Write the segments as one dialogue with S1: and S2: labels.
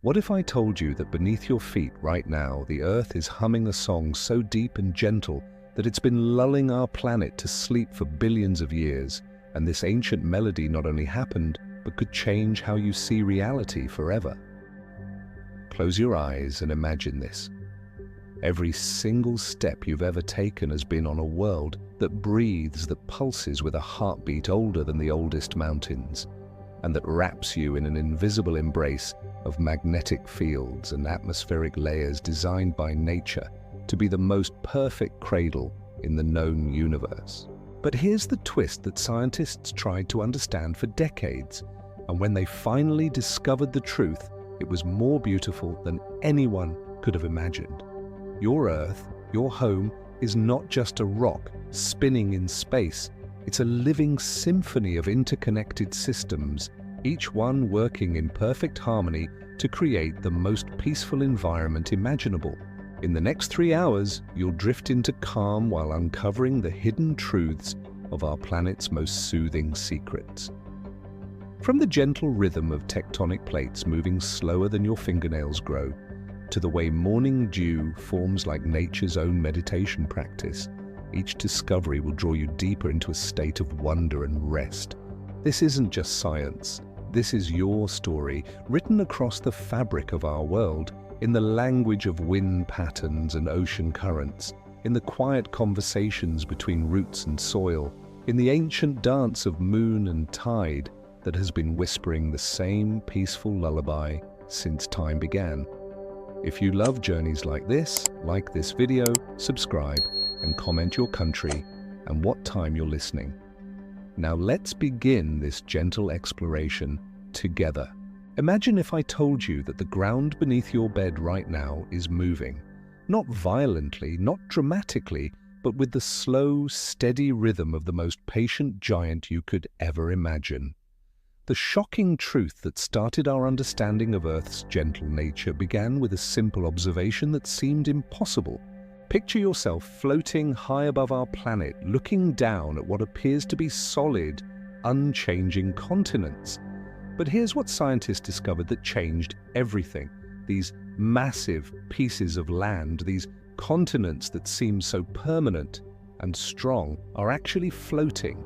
S1: What if I told you that beneath your feet right now, the Earth is humming a song so deep and gentle that it's been lulling our planet to sleep for billions of years, and this ancient melody not only happened, but could change how you see reality forever? Close your eyes and imagine this. Every single step you've ever taken has been on a world that breathes, that pulses with a heartbeat older than the oldest mountains, and that wraps you in an invisible embrace of magnetic fields and atmospheric layers designed by nature to be the most perfect cradle in the known universe. But here's the twist that scientists tried to understand for decades, and when they finally discovered the truth, it was more beautiful than anyone could have imagined. Your Earth, your home, is not just a rock spinning in space. It's a living symphony of interconnected systems, each one working in perfect harmony to create the most peaceful environment imaginable. In the next 3 hours, you'll drift into calm while uncovering the hidden truths of our planet's most soothing secrets. From the gentle rhythm of tectonic plates moving slower than your fingernails grow, to the way morning dew forms like nature's own meditation practice, each discovery will draw you deeper into a state of wonder and rest. This isn't just science. This is your story, written across the fabric of our world, in the language of wind patterns and ocean currents, in the quiet conversations between roots and soil, in the ancient dance of moon and tide that has been whispering the same peaceful lullaby since time began. If you love journeys like this video, subscribe, and comment your country and what time you're listening. Now let's begin this gentle exploration together. Imagine if I told you that the ground beneath your bed right now is moving. Not violently, not dramatically, but with the slow, steady rhythm of the most patient giant you could ever imagine. The shocking truth that started our understanding of Earth's gentle nature began with a simple observation that seemed impossible. Picture yourself floating high above our planet, looking down at what appears to be solid, unchanging continents. But here's what scientists discovered that changed everything. These massive pieces of land, these continents that seem so permanent and strong, are actually floating.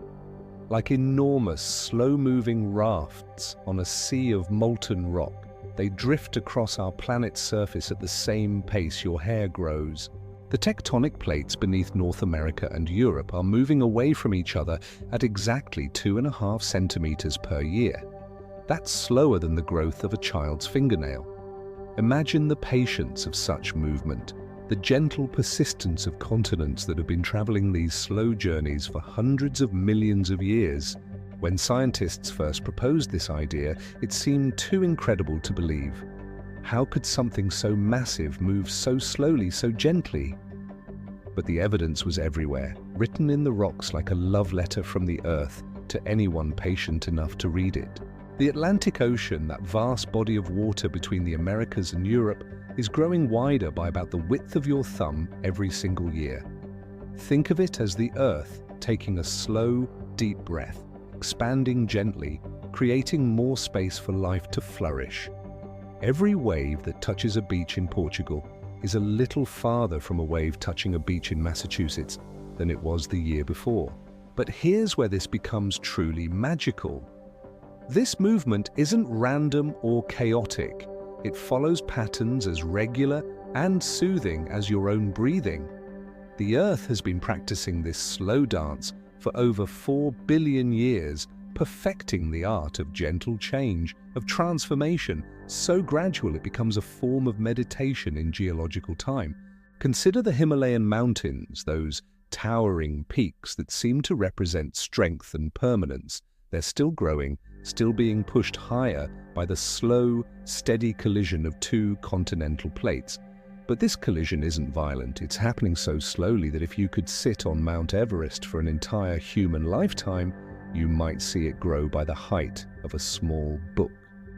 S1: Like enormous, slow-moving rafts on a sea of molten rock, they drift across our planet's surface at the same pace your hair grows. The tectonic plates beneath North America and Europe are moving away from each other at exactly 2.5 centimeters per year. That's slower than the growth of a child's fingernail. Imagine the patience of such movement, the gentle persistence of continents that have been traveling these slow journeys for hundreds of millions of years. When scientists first proposed this idea, it seemed too incredible to believe. How could something so massive move so slowly, so gently? But the evidence was everywhere, written in the rocks like a love letter from the Earth to anyone patient enough to read it. The Atlantic Ocean, that vast body of water between the Americas and Europe, is growing wider by about the width of your thumb every single year. Think of it as the Earth taking a slow, deep breath, expanding gently, creating more space for life to flourish. Every wave that touches a beach in Portugal is a little farther from a wave touching a beach in Massachusetts than it was the year before. But here's where this becomes truly magical. This movement isn't random or chaotic. It follows patterns as regular and soothing as your own breathing. The Earth has been practicing this slow dance for over 4 billion years, perfecting the art of gentle change, of transformation, so gradual it becomes a form of meditation in geological time. Consider the Himalayan mountains, those towering peaks that seem to represent strength and permanence. They're still growing, still being pushed higher by the slow, steady collision of two continental plates. But this collision isn't violent. It's happening so slowly that if you could sit on Mount Everest for an entire human lifetime, you might see it grow by the height of a small book.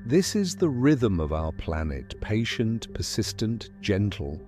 S1: This is the rhythm of our planet, patient, persistent, gentle.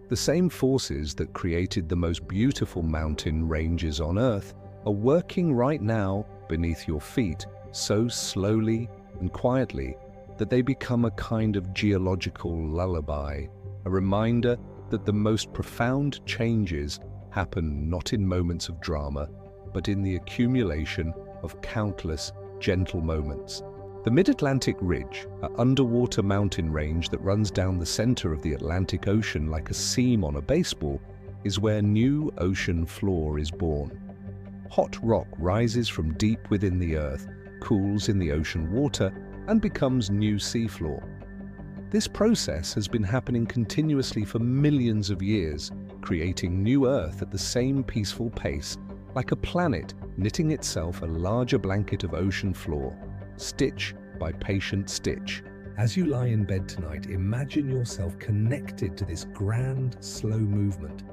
S1: The same forces that created the most beautiful mountain ranges on Earth are working right now beneath your feet, so slowly and quietly. that they become a kind of geological lullaby, a reminder that the most profound changes happen not in moments of drama, but in the accumulation of countless gentle moments. The Mid-Atlantic Ridge, an underwater mountain range that runs down the center of the Atlantic Ocean like a seam on a baseball, is where new ocean floor is born. Hot rock rises from deep within the earth, cools in the ocean water, and becomes new seafloor. This process has been happening continuously for millions of years, creating new Earth at the same peaceful pace, like a planet knitting itself a larger blanket of ocean floor, stitch by patient stitch. As you lie in bed tonight, imagine yourself connected to this grand, slow movement.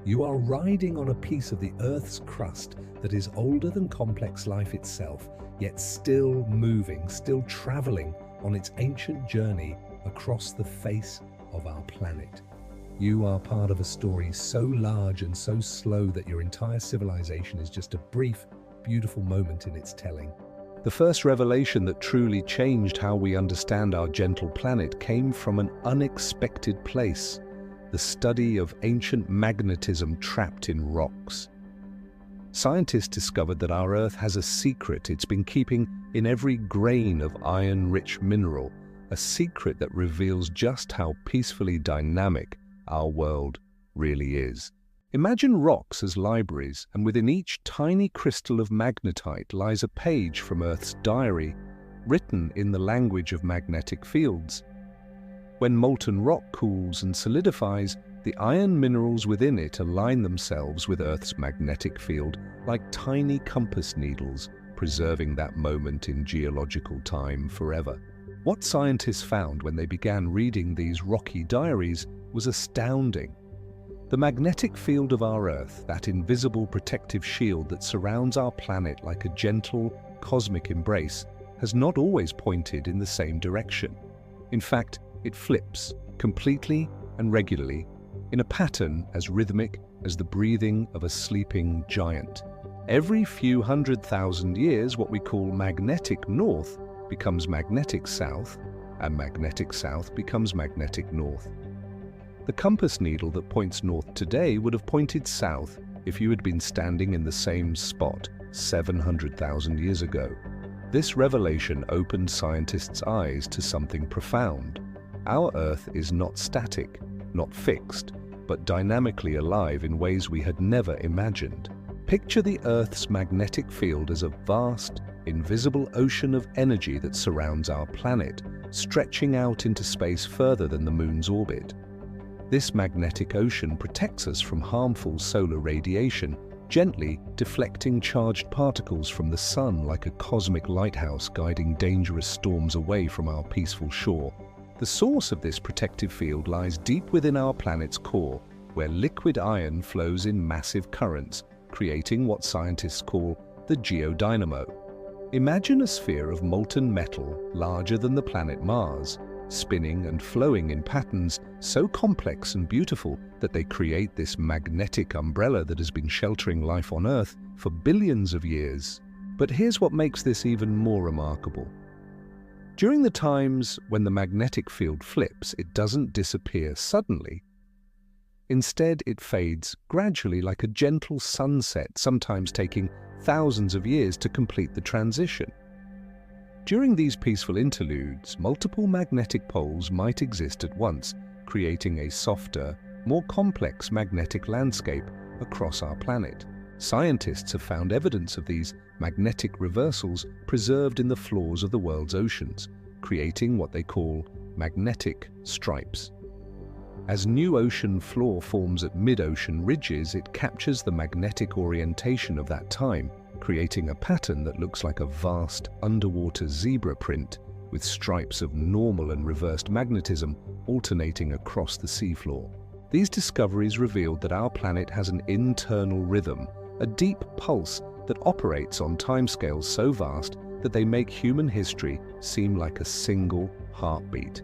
S1: You are riding on a piece of the Earth's crust that is older than complex life itself, yet still moving, still traveling on its ancient journey across the face of our planet. You are part of a story so large and so slow that your entire civilization is just a brief, beautiful moment in its telling. The first revelation that truly changed how we understand our gentle planet came from an unexpected place: the study of ancient magnetism trapped in rocks. Scientists discovered that our Earth has a secret it's been keeping in every grain of iron-rich mineral, a secret that reveals just how peacefully dynamic our world really is. Imagine rocks as libraries, and within each tiny crystal of magnetite lies a page from Earth's diary, written in the language of magnetic fields. When molten rock cools and solidifies, the iron minerals within it align themselves with Earth's magnetic field like tiny compass needles, preserving that moment in geological time forever. What scientists found when they began reading these rocky diaries was astounding. The magnetic field of our Earth, that invisible protective shield that surrounds our planet like a gentle, cosmic embrace, has not always pointed in the same direction. In fact, it flips, completely and regularly, in a pattern as rhythmic as the breathing of a sleeping giant. Every few 100,000 years, what we call magnetic north becomes magnetic south, and magnetic south becomes magnetic north. The compass needle that points north today would have pointed south if you had been standing in the same spot 700,000 years ago. This revelation opened scientists' eyes to something profound. Our Earth is not static, not fixed, but dynamically alive in ways we had never imagined. Picture the Earth's magnetic field as a vast, invisible ocean of energy that surrounds our planet, stretching out into space further than the Moon's orbit. This magnetic ocean protects us from harmful solar radiation, gently deflecting charged particles from the sun like a cosmic lighthouse guiding dangerous storms away from our peaceful shore. The source of this protective field lies deep within our planet's core, where liquid iron flows in massive currents, creating what scientists call the geodynamo. Imagine a sphere of molten metal larger than the planet Mars, spinning and flowing in patterns so complex and beautiful that they create this magnetic umbrella that has been sheltering life on Earth for billions of years. But here's what makes this even more remarkable. During the times when the magnetic field flips, it doesn't disappear suddenly. Instead, it fades gradually like a gentle sunset, sometimes taking thousands of years to complete the transition. During these peaceful interludes, multiple magnetic poles might exist at once, creating a softer, more complex magnetic landscape across our planet. Scientists have found evidence of these magnetic reversals preserved in the floors of the world's oceans, creating what they call magnetic stripes. As new ocean floor forms at mid-ocean ridges, it captures the magnetic orientation of that time, creating a pattern that looks like a vast underwater zebra print with stripes of normal and reversed magnetism alternating across the seafloor. These discoveries revealed that our planet has an internal rhythm, a deep pulse that operates on timescales so vast that they make human history seem like a single heartbeat.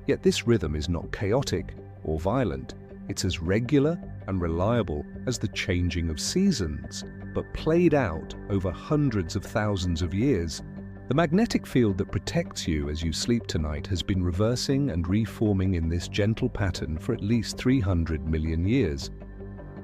S1: Yet this rhythm is not chaotic or violent. It's as regular and reliable as the changing of seasons, but played out over hundreds of thousands of years. The magnetic field that protects you as you sleep tonight has been reversing and reforming in this gentle pattern for at least 300 million years.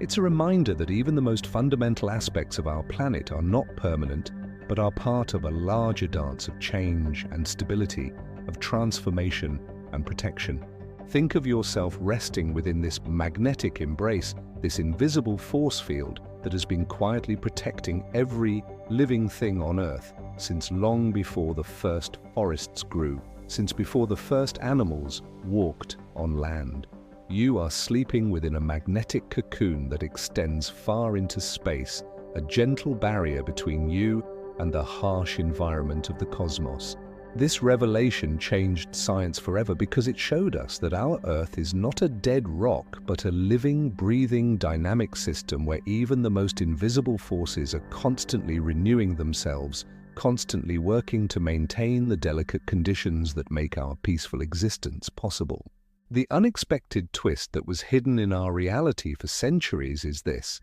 S1: It's a reminder that even the most fundamental aspects of our planet are not permanent, but are part of a larger dance of change and stability, of transformation and protection. Think of yourself resting within this magnetic embrace, this invisible force field that has been quietly protecting every living thing on Earth since long before the first forests grew, since before the first animals walked on land. You are sleeping within a magnetic cocoon that extends far into space, a gentle barrier between you and the harsh environment of the cosmos. This revelation changed science forever because it showed us that our Earth is not a dead rock, but a living, breathing, dynamic system where even the most invisible forces are constantly renewing themselves, constantly working to maintain the delicate conditions that make our peaceful existence possible. The unexpected twist that was hidden in our reality for centuries is this.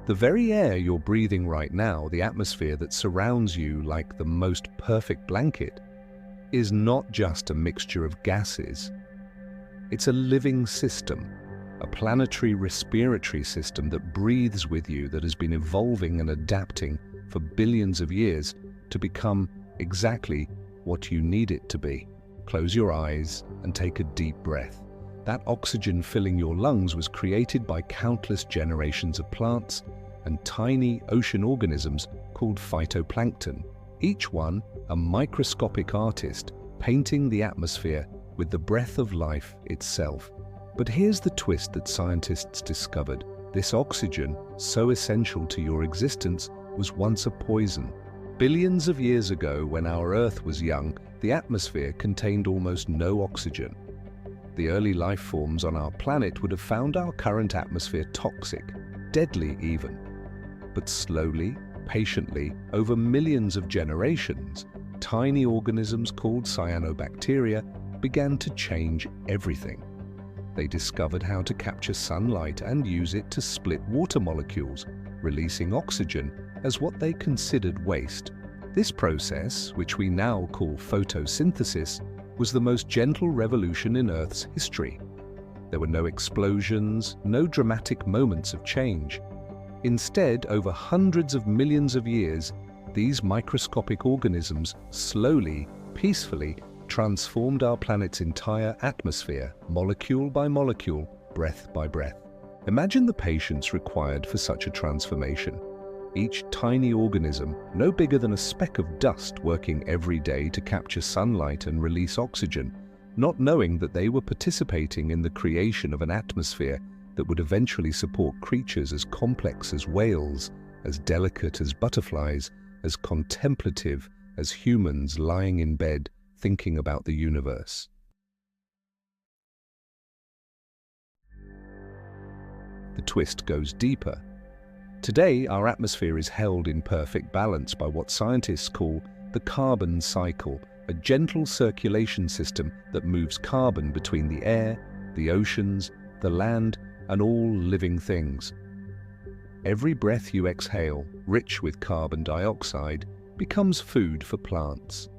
S1: The very air you're breathing right now, the atmosphere that surrounds you like the most perfect blanket, is not just a mixture of gases. It's a living system, a planetary respiratory system that breathes with you, that has been evolving and adapting for billions of years to become exactly what you need it to be. Close your eyes and take a deep breath. That oxygen filling your lungs was created by countless generations of plants and tiny ocean organisms called phytoplankton, each one a microscopic artist painting the atmosphere with the breath of life itself. But here's the twist that scientists discovered. This oxygen, so essential to your existence, was once a poison. Billions of years ago, when our Earth was young, the atmosphere contained almost no oxygen. The early life forms on our planet would have found our current atmosphere toxic, deadly even. But slowly, patiently, over millions of generations, tiny organisms called cyanobacteria began to change everything. They discovered how to capture sunlight and use it to split water molecules, releasing oxygen as what they considered waste. This process, which we now call photosynthesis, was the most gentle revolution in Earth's history. There were no explosions, no dramatic moments of change. Instead, over hundreds of millions of years, these microscopic organisms slowly, peacefully transformed our planet's entire atmosphere, molecule by molecule, breath by breath. Imagine the patience required for such a transformation. Each tiny organism, no bigger than a speck of dust, working every day to capture sunlight and release oxygen, not knowing that they were participating in the creation of an atmosphere that would eventually support creatures as complex as whales, as delicate as butterflies, as contemplative as humans lying in bed thinking about the universe. The twist goes deeper. Today, our atmosphere is held in perfect balance by what scientists call the carbon cycle, a gentle circulation system that moves carbon between the air, the oceans, the land, and all living things. Every breath you exhale, rich with carbon dioxide, becomes food for plants.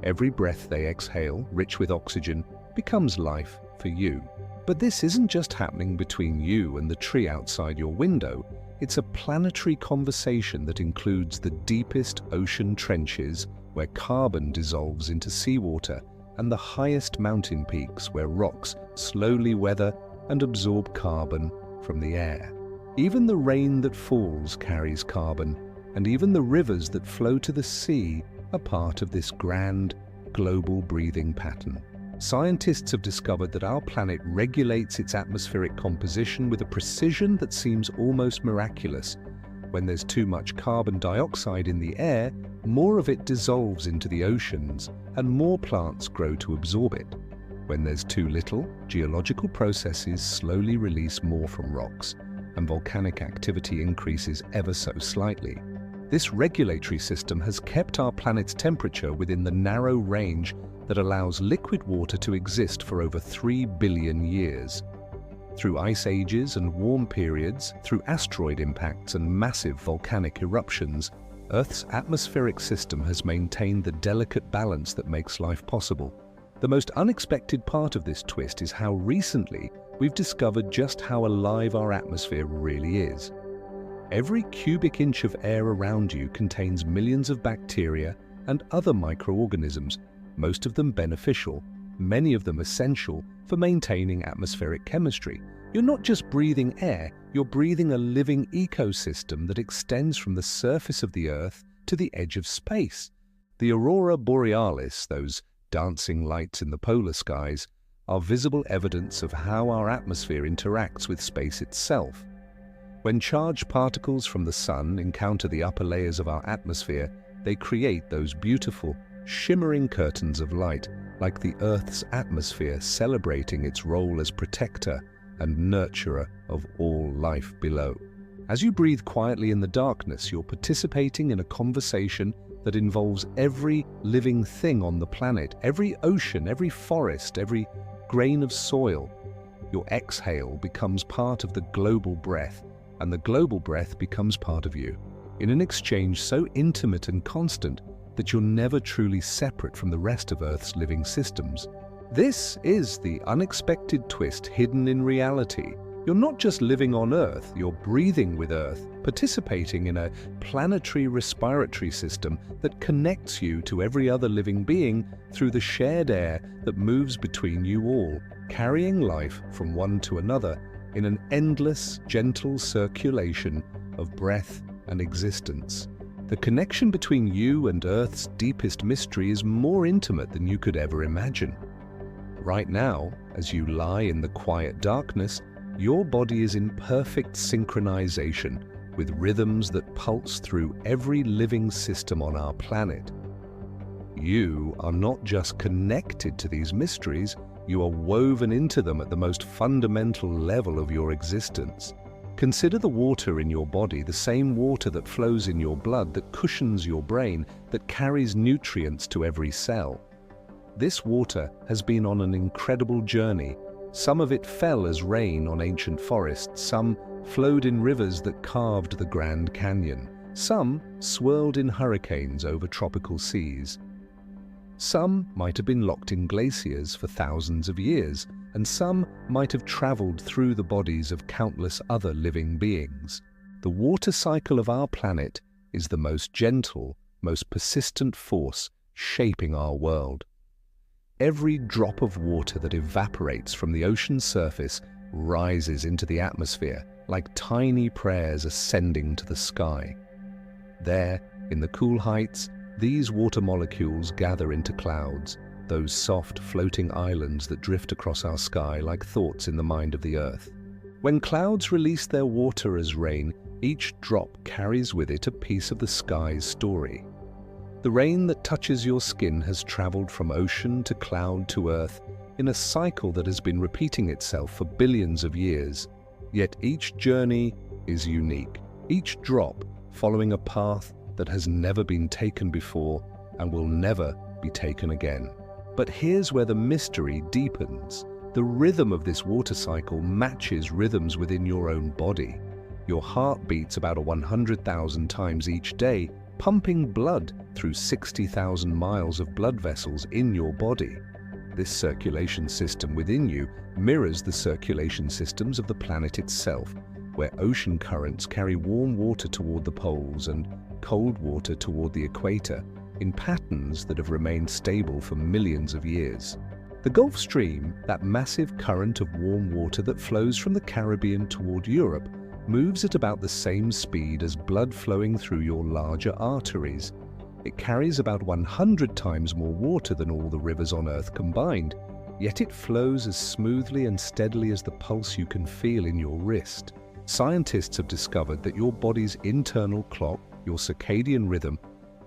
S1: Every breath they exhale, rich with oxygen, becomes life for you. But this isn't just happening between you and the tree outside your window. It's a planetary conversation that includes the deepest ocean trenches where carbon dissolves into seawater and the highest mountain peaks where rocks slowly weather and absorb carbon from the air. Even the rain that falls carries carbon, and even the rivers that flow to the sea are part of this grand, global breathing pattern. Scientists have discovered that our planet regulates its atmospheric composition with a precision that seems almost miraculous. When there's too much carbon dioxide in the air, more of it dissolves into the oceans, and more plants grow to absorb it. When there's too little, geological processes slowly release more from rocks, and volcanic activity increases ever so slightly. This regulatory system has kept our planet's temperature within the narrow range that allows liquid water to exist for over 3 billion years. Through ice ages and warm periods, through asteroid impacts and massive volcanic eruptions, Earth's atmospheric system has maintained the delicate balance that makes life possible. The most unexpected part of this twist is how recently we've discovered just how alive our atmosphere really is. Every cubic inch of air around you contains millions of bacteria and other microorganisms, most of them beneficial, many of them essential for maintaining atmospheric chemistry. You're not just breathing air, you're breathing a living ecosystem that extends from the surface of the Earth to the edge of space. The aurora borealis, those dancing lights in the polar skies, are visible evidence of how our atmosphere interacts with space itself. When charged particles from the sun encounter the upper layers of our atmosphere, they create those beautiful, shimmering curtains of light, like the Earth's atmosphere celebrating its role as protector and nurturer of all life below. As you breathe quietly in the darkness, you're participating in a conversation that involves every living thing on the planet, every ocean, every forest, every grain of soil. Your exhale becomes part of the global breath, and the global breath becomes part of you, in an exchange so intimate and constant that you're never truly separate from the rest of Earth's living systems. This is the unexpected twist hidden in reality. You're not just living on Earth, you're breathing with Earth, participating in a planetary respiratory system that connects you to every other living being through the shared air that moves between you all, carrying life from one to another in an endless, gentle circulation of breath and existence. The connection between you and Earth's deepest mystery is more intimate than you could ever imagine. Right now, as you lie in the quiet darkness, your body is in perfect synchronization with rhythms that pulse through every living system on our planet. You are not just connected to these mysteries, you are woven into them at the most fundamental level of your existence. Consider the water in your body, the same water that flows in your blood, that cushions your brain, that carries nutrients to every cell. This water has been on an incredible journey. Some of it fell as rain on ancient forests, some flowed in rivers that carved the Grand Canyon, some swirled in hurricanes over tropical seas. Some might have been locked in glaciers for thousands of years, and some might have traveled through the bodies of countless other living beings. The water cycle of our planet is the most gentle, most persistent force shaping our world. Every drop of water that evaporates from the ocean's surface rises into the atmosphere like tiny prayers ascending to the sky. There, in the cool heights, these water molecules gather into clouds, those soft, floating islands that drift across our sky like thoughts in the mind of the Earth. When clouds release their water as rain, each drop carries with it a piece of the sky's story. The rain that touches your skin has traveled from ocean to cloud to earth in a cycle that has been repeating itself for billions of years. Yet each journey is unique, each drop following a path that has never been taken before and will never be taken again. But here's where the mystery deepens. The rhythm of this water cycle matches rhythms within your own body. Your heart beats about 100,000 times each day, pumping blood through 60,000 miles of blood vessels in your body. This circulation system within you mirrors the circulation systems of the planet itself, where ocean currents carry warm water toward the poles and cold water toward the equator in patterns that have remained stable for millions of years. The Gulf Stream, that massive current of warm water that flows from the Caribbean toward Europe, moves at about the same speed as blood flowing through your larger arteries. It carries about 100 times more water than all the rivers on Earth combined, yet it flows as smoothly and steadily as the pulse you can feel in your wrist. Scientists have discovered that your body's internal clock, your circadian rhythm,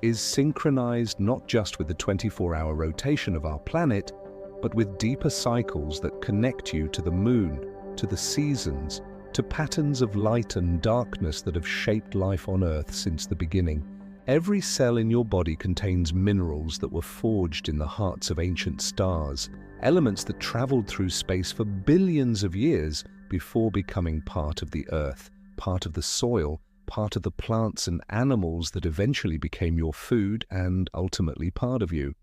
S1: is synchronized not just with the 24-hour rotation of our planet, but with deeper cycles that connect you to the moon, to the seasons, to patterns of light and darkness that have shaped life on Earth since the beginning. Every cell in your body contains minerals that were forged in the hearts of ancient stars, elements that traveled through space for billions of years before becoming part of the Earth, part of the soil, part of the plants and animals that eventually became your food and ultimately part of you.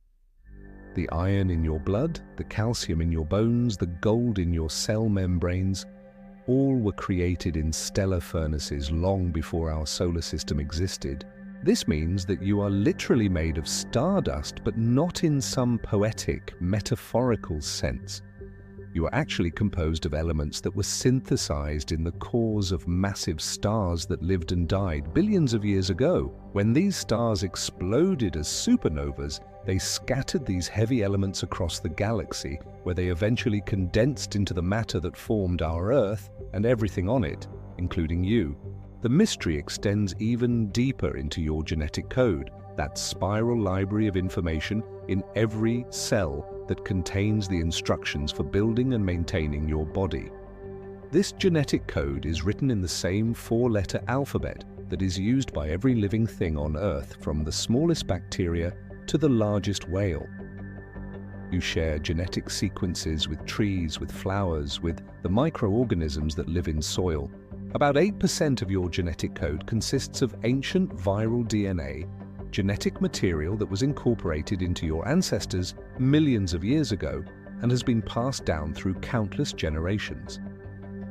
S1: The iron in your blood, the calcium in your bones, the gold in your cell membranes, all were created in stellar furnaces long before our solar system existed. This means that you are literally made of stardust, but not in some poetic, metaphorical sense. You are actually composed of elements that were synthesized in the cores of massive stars that lived and died billions of years ago. When these stars exploded as supernovas, they scattered these heavy elements across the galaxy, where they eventually condensed into the matter that formed our Earth and everything on it, including you. The mystery extends even deeper into your genetic code, that spiral library of information in every cell that contains the instructions for building and maintaining your body. This genetic code is written in the same four-letter alphabet that is used by every living thing on Earth, from the smallest bacteria to the largest whale. You share genetic sequences with trees, with flowers, with the microorganisms that live in soil. About 8% of your genetic code consists of ancient viral DNA, genetic material that was incorporated into your ancestors millions of years ago and has been passed down through countless generations.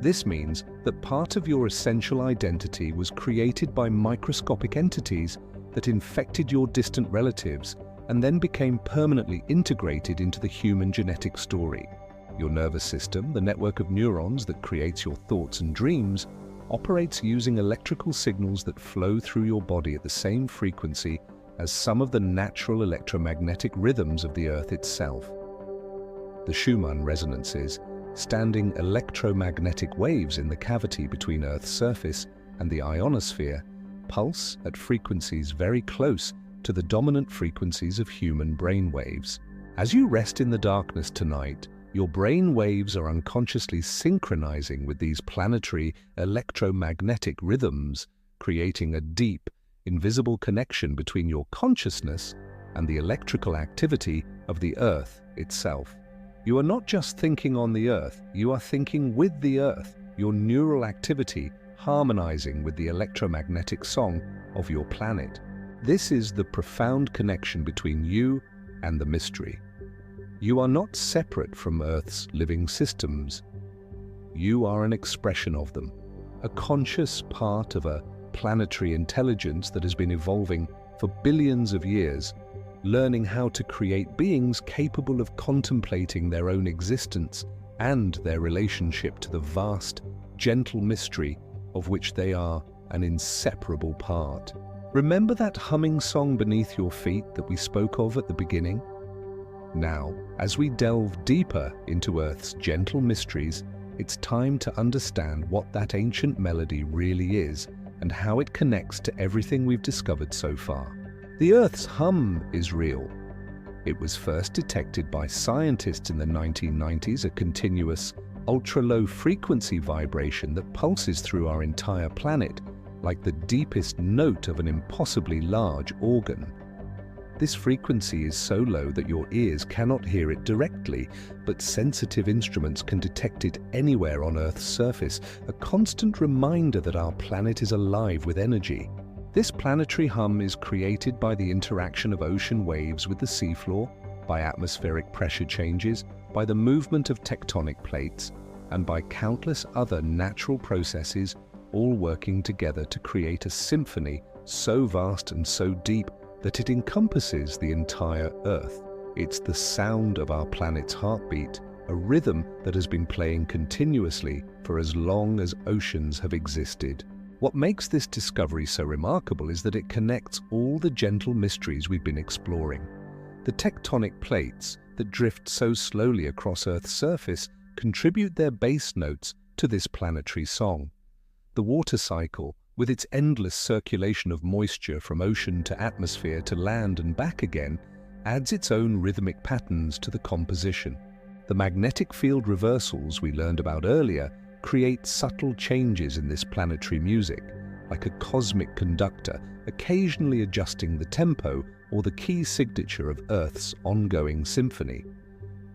S1: This means that part of your essential identity was created by microscopic entities that infected your distant relatives and then became permanently integrated into the human genetic story. Your nervous system, the network of neurons that creates your thoughts and dreams, operates using electrical signals that flow through your body at the same frequency as some of the natural electromagnetic rhythms of the Earth itself. The Schumann resonances, standing electromagnetic waves in the cavity between Earth's surface and the ionosphere, pulse at frequencies very close to the dominant frequencies of human brain waves. As you rest in the darkness tonight, your brain waves are unconsciously synchronizing with these planetary electromagnetic rhythms, creating a deep, invisible connection between your consciousness and the electrical activity of the Earth itself. You are not just thinking on the Earth, you are thinking with the Earth, your neural activity harmonizing with the electromagnetic song of your planet. This is the profound connection between you and the mystery. You are not separate from Earth's living systems. You are an expression of them, a conscious part of a planetary intelligence that has been evolving for billions of years, learning how to create beings capable of contemplating their own existence and their relationship to the vast, gentle mystery of which they are an inseparable part. Remember that humming song beneath your feet that we spoke of at the beginning? Now, as we delve deeper into Earth's gentle mysteries, it's time to understand what that ancient melody really is and how it connects to everything we've discovered so far. The Earth's hum is real. It was first detected by scientists in the 1990s, a continuous, ultra-low frequency vibration that pulses through our entire planet, like the deepest note of an impossibly large organ. This frequency is so low that your ears cannot hear it directly, but sensitive instruments can detect it anywhere on Earth's surface, a constant reminder that our planet is alive with energy. This planetary hum is created by the interaction of ocean waves with the seafloor, by atmospheric pressure changes, by the movement of tectonic plates, and by countless other natural processes, all working together to create a symphony so vast and so deep that it encompasses the entire Earth. It's the sound of our planet's heartbeat, a rhythm that has been playing continuously for as long as oceans have existed. What makes this discovery so remarkable is that it connects all the gentle mysteries we've been exploring. The tectonic plates that drift so slowly across Earth's surface contribute their bass notes to this planetary song. The water cycle, with its endless circulation of moisture from ocean to atmosphere to land and back again, adds its own rhythmic patterns to the composition. The magnetic field reversals we learned about earlier create subtle changes in this planetary music, like a cosmic conductor occasionally adjusting the tempo or the key signature of Earth's ongoing symphony.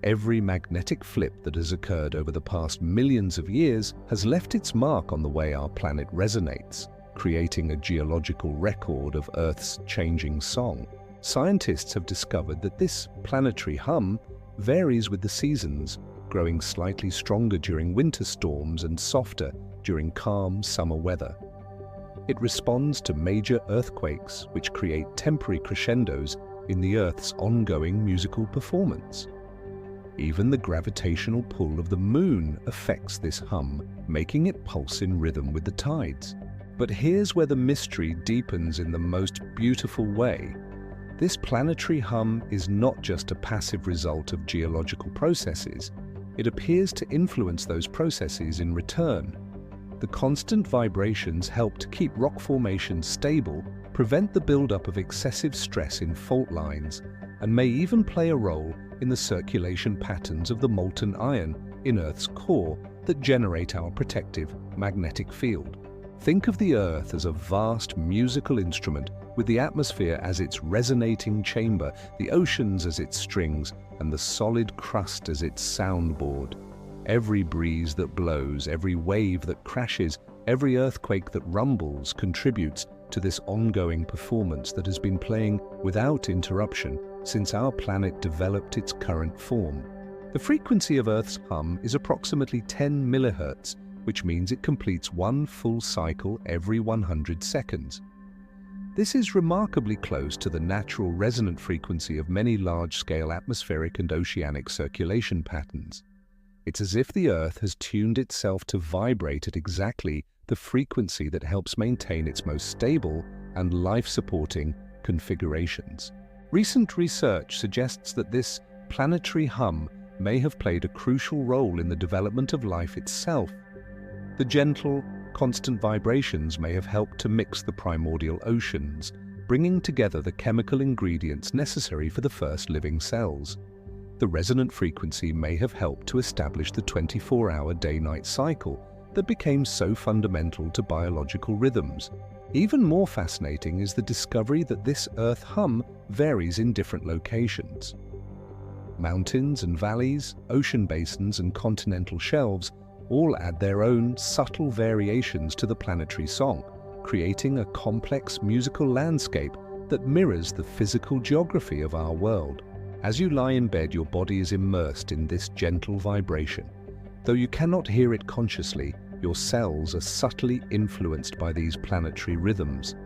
S1: Every magnetic flip that has occurred over the past millions of years has left its mark on the way our planet resonates. creating a geological record of Earth's changing song. Scientists have discovered that this planetary hum varies with the seasons, growing slightly stronger during winter storms and softer during calm summer weather. It responds to major earthquakes, which create temporary crescendos in the Earth's ongoing musical performance. Even the gravitational pull of the moon affects this hum, making it pulse in rhythm with the tides. But here's where the mystery deepens in the most beautiful way. This planetary hum is not just a passive result of geological processes. It appears to influence those processes in return. The constant vibrations help to keep rock formations stable, prevent the buildup of excessive stress in fault lines, and may even play a role in the circulation patterns of the molten iron in Earth's core that generate our protective magnetic field. Think of the Earth as a vast musical instrument with the atmosphere as its resonating chamber, the oceans as its strings, and the solid crust as its soundboard. Every breeze that blows, every wave that crashes, every earthquake that rumbles contributes to this ongoing performance that has been playing without interruption since our planet developed its current form. The frequency of Earth's hum is approximately 10 millihertz, which means it completes one full cycle every 100 seconds. This is remarkably close to the natural resonant frequency of many large-scale atmospheric and oceanic circulation patterns. It's as if the Earth has tuned itself to vibrate at exactly the frequency that helps maintain its most stable and life-supporting configurations. Recent research suggests that this planetary hum may have played a crucial role in the development of life itself. The gentle, constant vibrations may have helped to mix the primordial oceans, bringing together the chemical ingredients necessary for the first living cells. The resonant frequency may have helped to establish the 24-hour day-night cycle that became so fundamental to biological rhythms. Even more fascinating is the discovery that this Earth hum varies in different locations. Mountains and valleys, ocean basins and continental shelves all add their own subtle variations to the planetary song, creating a complex musical landscape that mirrors the physical geography of our world. As you lie in bed, your body is immersed in this gentle vibration. Though you cannot hear it consciously, your cells are subtly influenced by these planetary rhythms.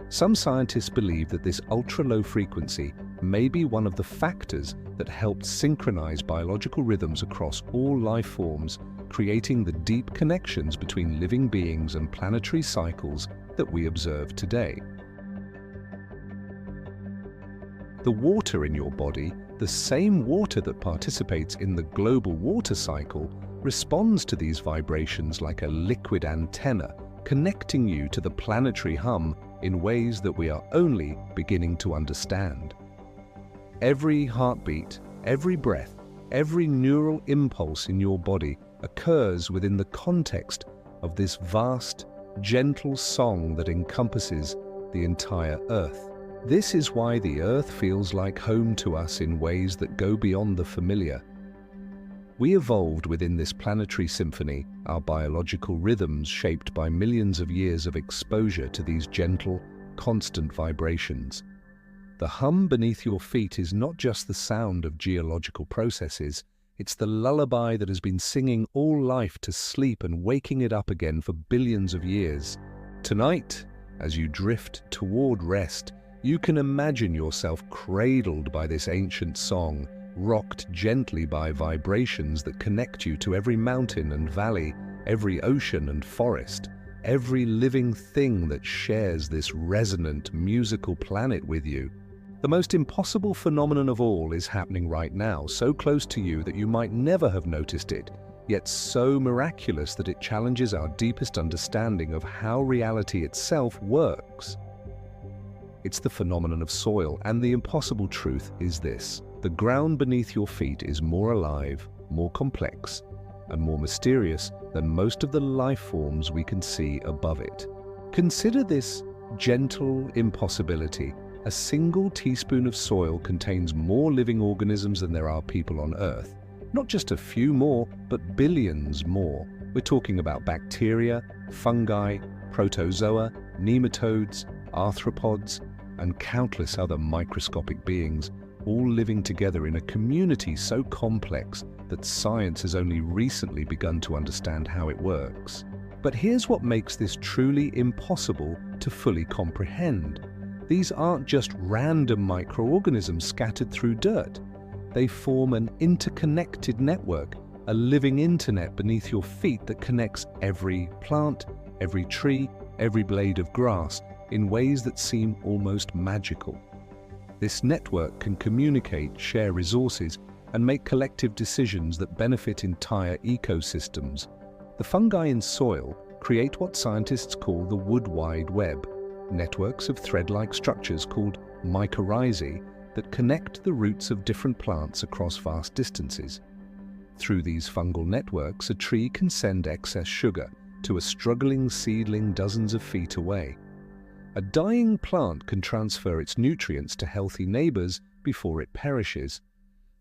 S1: Some scientists believe that this ultra-low frequency may be one of the factors that helped synchronize biological rhythms across all life forms, creating the deep connections between living beings and planetary cycles that we observe today. The water in your body, the same water that participates in the global water cycle, responds to these vibrations like a liquid antenna, connecting you to the planetary hum in ways that we are only beginning to understand. Every heartbeat, every breath, every neural impulse in your body occurs within the context of this vast, gentle song that encompasses the entire Earth. This is why the Earth feels like home to us in ways that go beyond the familiar. We evolved within this planetary symphony, our biological rhythms shaped by millions of years of exposure to these gentle, constant vibrations. The hum beneath your feet is not just the sound of geological processes, it's the lullaby that has been singing all life to sleep and waking it up again for billions of years. Tonight, as you drift toward rest, you can imagine yourself cradled by this ancient song, rocked gently by vibrations that connect you to every mountain and valley, every ocean and forest, every living thing that shares this resonant musical planet with you. The most impossible phenomenon of all is happening right now, so close to you that you might never have noticed it, yet so miraculous that it challenges our deepest understanding of how reality itself works. It's the phenomenon of soil, and the impossible truth is this: the ground beneath your feet is more alive, more complex, and more mysterious than most of the life forms we can see above it. Consider this gentle impossibility. A single teaspoon of soil contains more living organisms than there are people on Earth. Not just a few more, but billions more. We're talking about bacteria, fungi, protozoa, nematodes, arthropods, and countless other microscopic beings, all living together in a community so complex that science has only recently begun to understand how it works. But here's what makes this truly impossible to fully comprehend. These aren't just random microorganisms scattered through dirt. They form an interconnected network, a living internet beneath your feet that connects every plant, every tree, every blade of grass in ways that seem almost magical. This network can communicate, share resources, and make collective decisions that benefit entire ecosystems. The fungi in soil create what scientists call the wood wide web, networks of thread-like structures called mycorrhizae that connect the roots of different plants across vast distances. Through these fungal networks, a tree can send excess sugar to a struggling seedling dozens of feet away. A dying plant can transfer its nutrients to healthy neighbors before it perishes.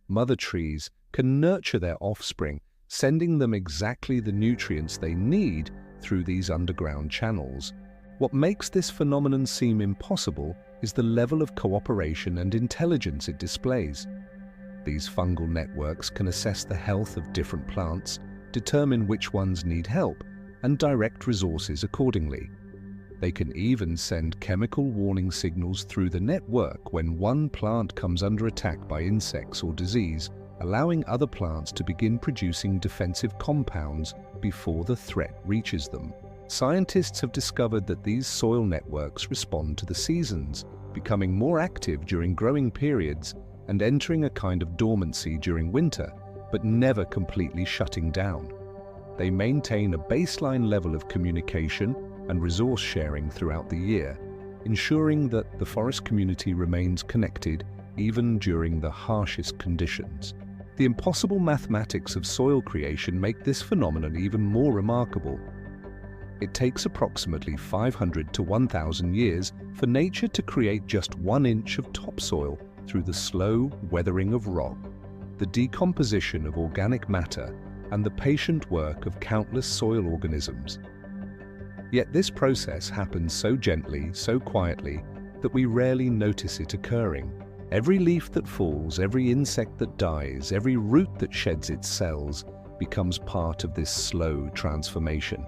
S1: Mother trees can nurture their offspring, sending them exactly the nutrients they need through these underground channels. What makes this phenomenon seem impossible is the level of cooperation and intelligence it displays. These fungal networks can assess the health of different plants, determine which ones need help, and direct resources accordingly. They can even send chemical warning signals through the network when one plant comes under attack by insects or disease, allowing other plants to begin producing defensive compounds before the threat reaches them. Scientists have discovered that these soil networks respond to the seasons, becoming more active during growing periods and entering a kind of dormancy during winter, but never completely shutting down. They maintain a baseline level of communication and resource sharing throughout the year, ensuring that the forest community remains connected even during the harshest conditions. The impossible mathematics of soil creation make this phenomenon even more remarkable. It takes approximately 500 to 1,000 years for nature to create just 1 inch of topsoil through the slow weathering of rock, the decomposition of organic matter, and the patient work of countless soil organisms. Yet this process happens so gently, so quietly, that we rarely notice it occurring. Every leaf that falls, every insect that dies, every root that sheds its cells becomes part of this slow transformation.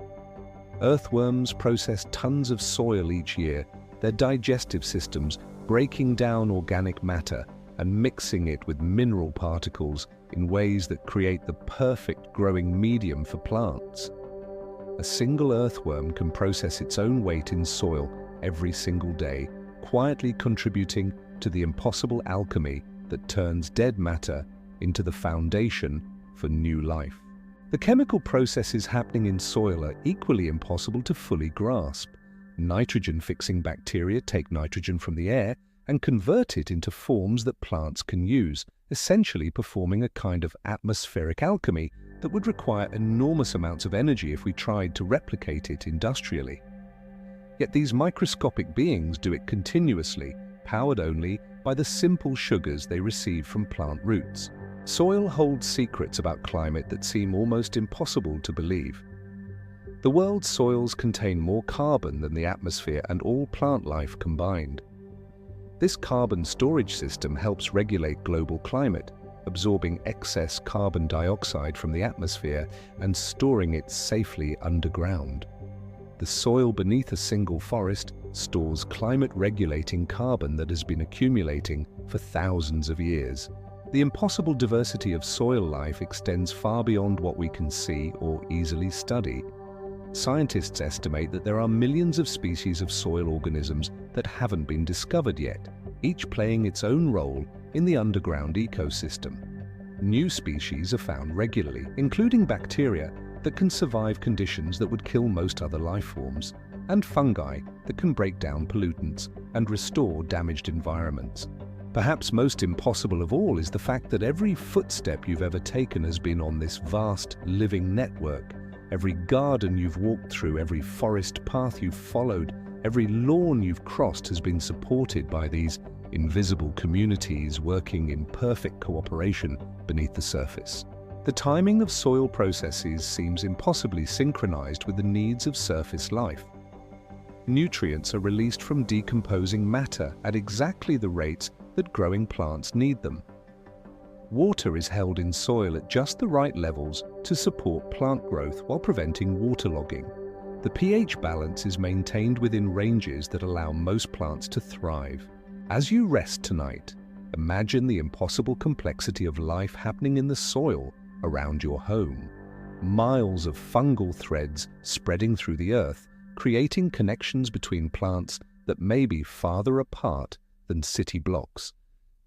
S1: Earthworms process tons of soil each year, their digestive systems breaking down organic matter and mixing it with mineral particles in ways that create the perfect growing medium for plants. A single earthworm can process its own weight in soil every single day, quietly contributing to the impossible alchemy that turns dead matter into the foundation for new life. The chemical processes happening in soil are equally impossible to fully grasp. Nitrogen-fixing bacteria take nitrogen from the air and convert it into forms that plants can use, essentially performing a kind of atmospheric alchemy that would require enormous amounts of energy if we tried to replicate it industrially. Yet these microscopic beings do it continuously, powered only by the simple sugars they receive from plant roots. Soil holds secrets about climate that seem almost impossible to believe. The world's soils contain more carbon than the atmosphere and all plant life combined. This carbon storage system helps regulate global climate, absorbing excess carbon dioxide from the atmosphere and storing it safely underground. The soil beneath a single forest stores climate-regulating carbon that has been accumulating for thousands of years. The impossible diversity of soil life extends far beyond what we can see or easily study. Scientists estimate that there are millions of species of soil organisms that haven't been discovered yet, each playing its own role in the underground ecosystem. New species are found regularly, including bacteria that can survive conditions that would kill most other life forms, and fungi that can break down pollutants and restore damaged environments. Perhaps most impossible of all is the fact that every footstep you've ever taken has been on this vast, living network. Every garden you've walked through, every forest path you've followed, every lawn you've crossed has been supported by these invisible communities working in perfect cooperation beneath the surface. The timing of soil processes seems impossibly synchronized with the needs of surface life. nutrients are released from decomposing matter at exactly the rates that growing plants need them. Water is held in soil at just the right levels to support plant growth while preventing waterlogging. The pH balance is maintained within ranges that allow most plants to thrive. As you rest tonight, imagine the impossible complexity of life happening in the soil around your home. Miles of fungal threads spreading through the earth, creating connections between plants that may be farther apart than city blocks.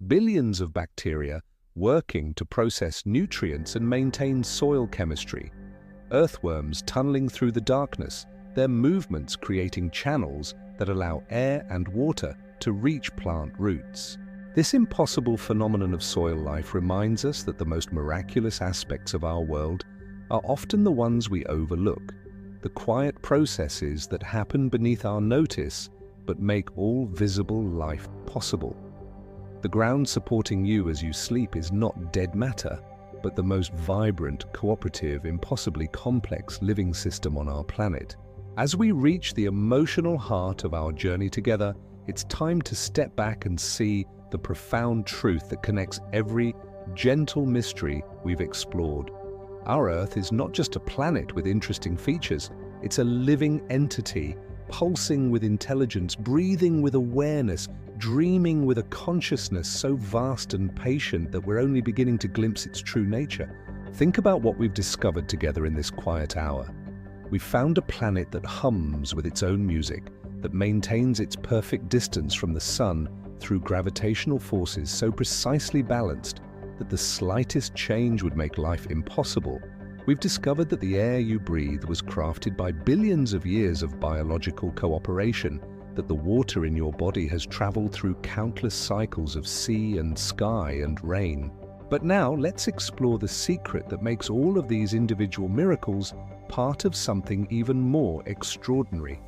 S1: Billions of bacteria working to process nutrients and maintain soil chemistry. Earthworms tunneling through the darkness, their movements creating channels that allow air and water to reach plant roots. This impossible phenomenon of soil life reminds us that the most miraculous aspects of our world are often the ones we overlook, the quiet processes that happen beneath our notice but make all visible life possible. The ground supporting you as you sleep is not dead matter, but the most vibrant, cooperative, impossibly complex living system on our planet. As we reach the emotional heart of our journey together, it's time to step back and see the profound truth that connects every gentle mystery we've explored. Our Earth is not just a planet with interesting features, it's a living entity, pulsing with intelligence, breathing with awareness, dreaming with a consciousness so vast and patient that we're only beginning to glimpse its true nature. Think about what we've discovered together in this quiet hour. We've found a planet that hums with its own music, that maintains its perfect distance from the sun through gravitational forces so precisely balanced that the slightest change would make life impossible. We've discovered that the air you breathe was crafted by billions of years of biological cooperation, that the water in your body has traveled through countless cycles of sea and sky and rain. But now let's explore the secret that makes all of these individual miracles part of something even more extraordinary.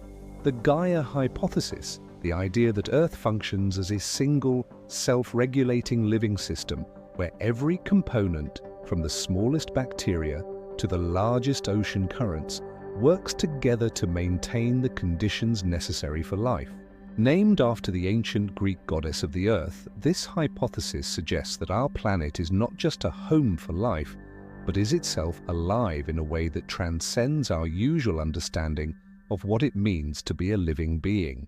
S1: The Gaia hypothesis, the idea that Earth functions as a single, self-regulating living system where every component, from the smallest bacteria to the largest ocean currents, works together to maintain the conditions necessary for life. Named after the ancient Greek goddess of the earth, this hypothesis suggests that our planet is not just a home for life, but is itself alive in a way that transcends our usual understanding of what it means to be a living being.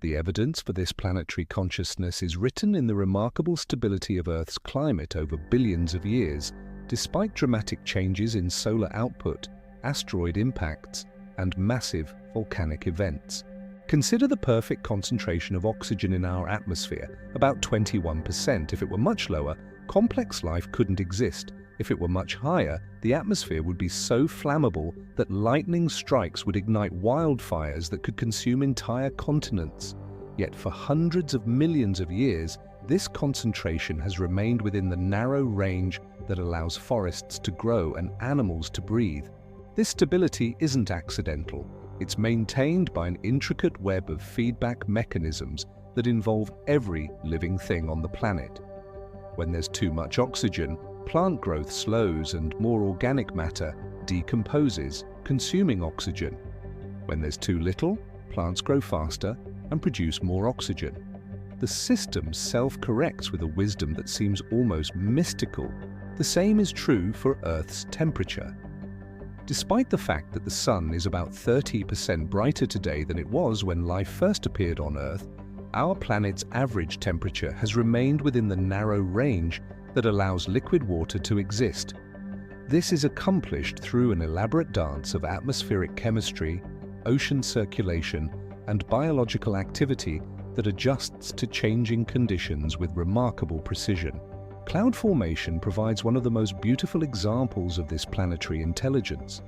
S1: The evidence for this planetary consciousness is written in the remarkable stability of Earth's climate over billions of years, despite dramatic changes in solar output, asteroid impacts, and massive volcanic events. Consider the perfect concentration of oxygen in our atmosphere, about 21%. If it were much lower, complex life couldn't exist. If it were much higher, the atmosphere would be so flammable that lightning strikes would ignite wildfires that could consume entire continents. Yet for hundreds of millions of years, this concentration has remained within the narrow range that allows forests to grow and animals to breathe. This stability isn't accidental. It's maintained by an intricate web of feedback mechanisms that involve every living thing on the planet. When there's too much oxygen, plant growth slows and more organic matter decomposes, consuming oxygen. When there's too little, plants grow faster and produce more oxygen. The system self-corrects with a wisdom that seems almost mystical. The same is true for Earth's temperature. Despite the fact that the sun is about 30% brighter today than it was when life first appeared on Earth, our planet's average temperature has remained within the narrow range that allows liquid water to exist. This is accomplished through an elaborate dance of atmospheric chemistry, ocean circulation, and biological activity that adjusts to changing conditions with remarkable precision. Cloud formation provides one of the most beautiful examples of this planetary intelligence.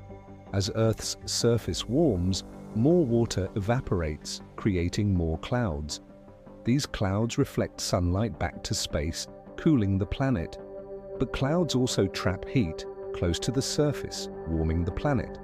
S1: As Earth's surface warms, more water evaporates, creating more clouds. These clouds reflect sunlight back to space, cooling the planet. But clouds also trap heat close to the surface, warming the planet.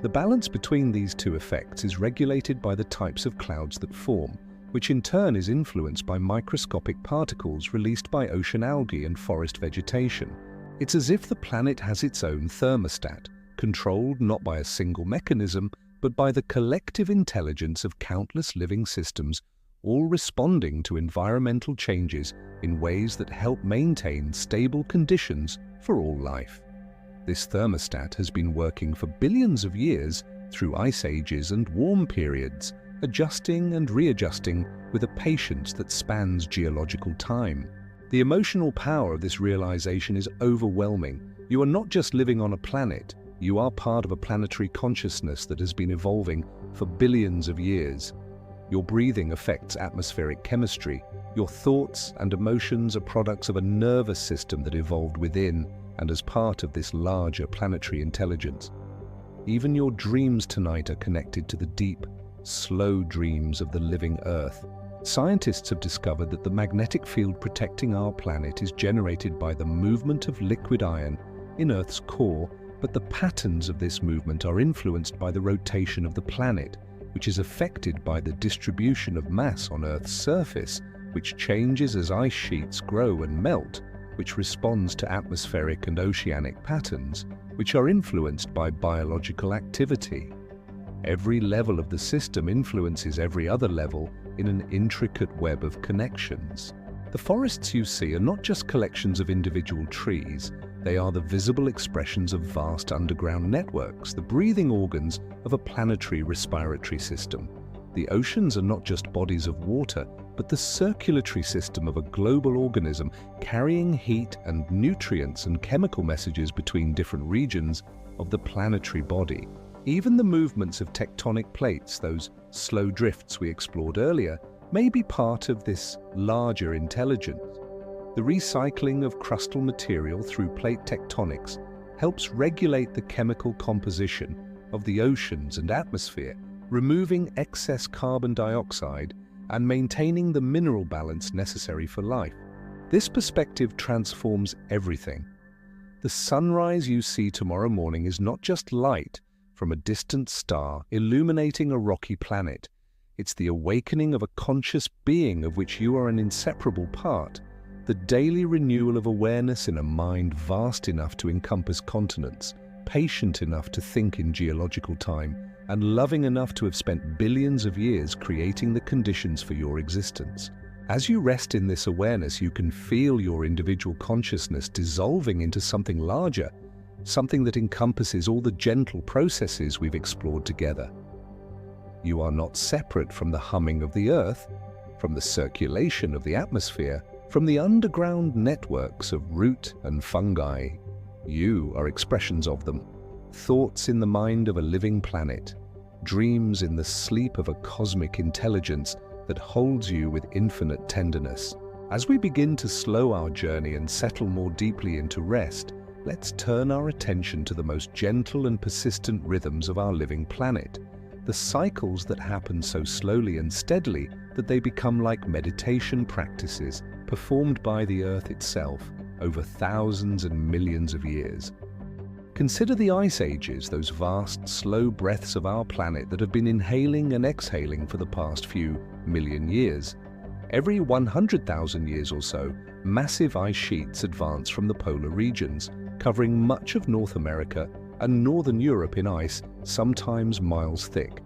S1: The balance between these two effects is regulated by the types of clouds that form, which in turn is influenced by microscopic particles released by ocean algae and forest vegetation. It's as if the planet has its own thermostat, controlled not by a single mechanism, but by the collective intelligence of countless living systems, all responding to environmental changes in ways that help maintain stable conditions for all life. This thermostat has been working for billions of years through ice ages and warm periods, adjusting and readjusting with a patience that spans geological time. The emotional power of this realization is overwhelming. You are not just living on a planet, you are part of a planetary consciousness that has been evolving for billions of years. Your breathing affects atmospheric chemistry. Your thoughts and emotions are products of a nervous system that evolved within and as part of this larger planetary intelligence. Even your dreams tonight are connected to the deep, slow dreams of the living Earth. Scientists have discovered that the magnetic field protecting our planet is generated by the movement of liquid iron in Earth's core, but the patterns of this movement are influenced by the rotation of the planet, which is affected by the distribution of mass on Earth's surface, which changes as ice sheets grow and melt, which responds to atmospheric and oceanic patterns, which are influenced by biological activity. Every level of the system influences every other level in an intricate web of connections. The forests you see are not just collections of individual trees, they are the visible expressions of vast underground networks, the breathing organs of a planetary respiratory system. The oceans are not just bodies of water, but the circulatory system of a global organism carrying heat and nutrients and chemical messages between different regions of the planetary body. Even the movements of tectonic plates, those slow drifts we explored earlier, may be part of this larger intelligence. The recycling of crustal material through plate tectonics helps regulate the chemical composition of the oceans and atmosphere, removing excess carbon dioxide and maintaining the mineral balance necessary for life. This perspective transforms everything. The sunrise you see tomorrow morning is not just light from a distant star illuminating a rocky planet. It's the awakening of a conscious being of which you are an inseparable part, the daily renewal of awareness in a mind vast enough to encompass continents, patient enough to think in geological time, and loving enough to have spent billions of years creating the conditions for your existence. As you rest in this awareness, you can feel your individual consciousness dissolving into something larger, something that encompasses all the gentle processes we've explored together. You are not separate from the humming of the earth, from the circulation of the atmosphere, from the underground networks of root and fungi. You are expressions of them, thoughts in the mind of a living planet, dreams in the sleep of a cosmic intelligence that holds you with infinite tenderness. As we begin to slow our journey and settle more deeply into rest, let's turn our attention to the most gentle and persistent rhythms of our living planet, the cycles that happen so slowly and steadily that they become like meditation practices performed by the Earth itself over thousands and millions of years. Consider the ice ages, those vast, slow breaths of our planet that have been inhaling and exhaling for the past few million years. Every 100,000 years or so, massive ice sheets advance from the polar regions, covering much of North America and northern Europe in ice, sometimes miles thick.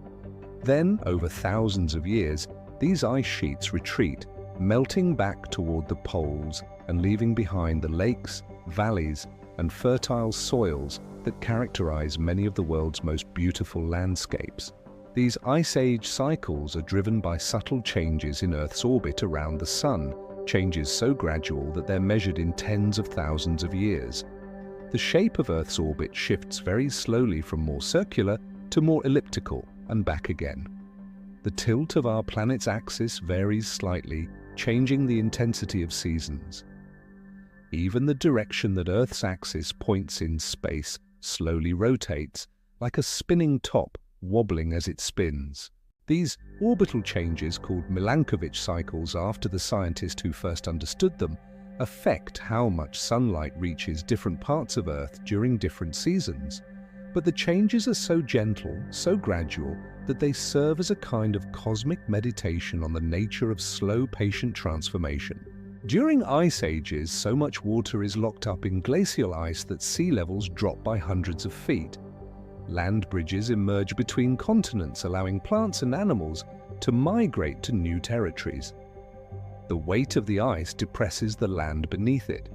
S1: Then, over thousands of years, these ice sheets retreat, melting back toward the poles and leaving behind the lakes, valleys, and fertile soils that characterize many of the world's most beautiful landscapes. These ice age cycles are driven by subtle changes in Earth's orbit around the Sun, changes so gradual that they're measured in tens of thousands of years. The shape of Earth's orbit shifts very slowly from more circular to more elliptical and back again. The tilt of our planet's axis varies slightly, changing the intensity of seasons. Even the direction that Earth's axis points in space slowly rotates, like a spinning top wobbling as it spins. These orbital changes, called Milankovitch cycles after the scientist who first understood them, affect how much sunlight reaches different parts of Earth during different seasons. But the changes are so gentle, so gradual, that they serve as a kind of cosmic meditation on the nature of slow, patient transformation. During ice ages, so much water is locked up in glacial ice that sea levels drop by hundreds of feet. land bridges emerge between continents, allowing plants and animals to migrate to new territories. The weight of the ice depresses the land beneath it,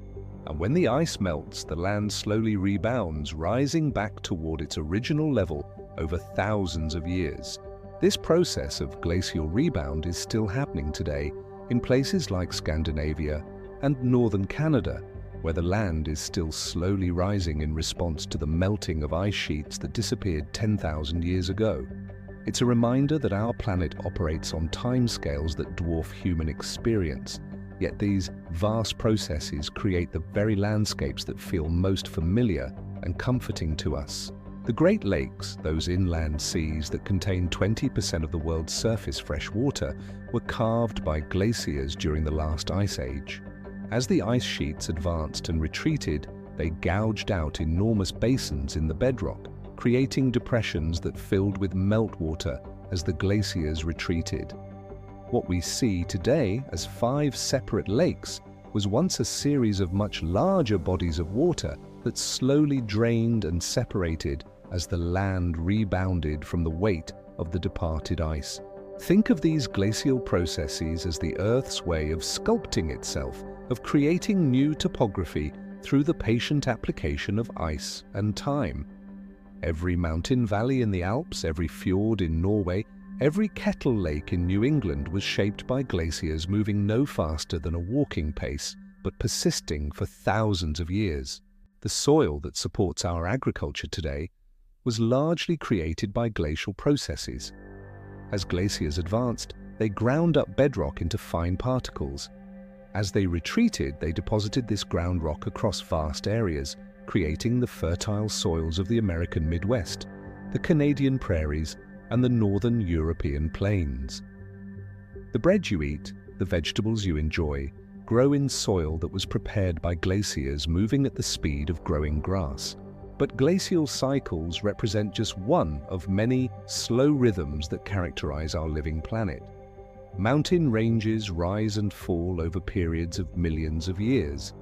S1: and when the ice melts, the land slowly rebounds, rising back toward its original level over thousands of years. This process of glacial rebound is still happening today in places like Scandinavia and northern Canada, where the land is still slowly rising in response to the melting of ice sheets that disappeared 10,000 years ago. It's a reminder that our planet operates on timescales that dwarf human experience, yet these vast processes create the very landscapes that feel most familiar and comforting to us. The Great Lakes, those inland seas that contain 20% of the world's surface fresh water, were carved by glaciers during the last ice age. As the ice sheets advanced and retreated, they gouged out enormous basins in the bedrock, creating depressions that filled with meltwater as the glaciers retreated. What we see today as 5 separate lakes was once a series of much larger bodies of water that slowly drained and separated as the land rebounded from the weight of the departed ice. Think of these glacial processes as the Earth's way of sculpting itself, of creating new topography through the patient application of ice and time. Every mountain valley in the Alps, every fjord in Norway, every kettle lake in New England was shaped by glaciers moving no faster than a walking pace, but persisting for thousands of years. The soil that supports our agriculture today was largely created by glacial processes. As glaciers advanced, they ground up bedrock into fine particles. As they retreated, they deposited this ground rock across vast areas, creating the fertile soils of the American Midwest, the Canadian prairies, and the northern European plains. The bread you eat, the vegetables you enjoy, grow in soil that was prepared by glaciers moving at the speed of growing grass. But glacial cycles represent just one of many slow rhythms that characterize our living planet. Mountain ranges rise and fall over periods of millions of years.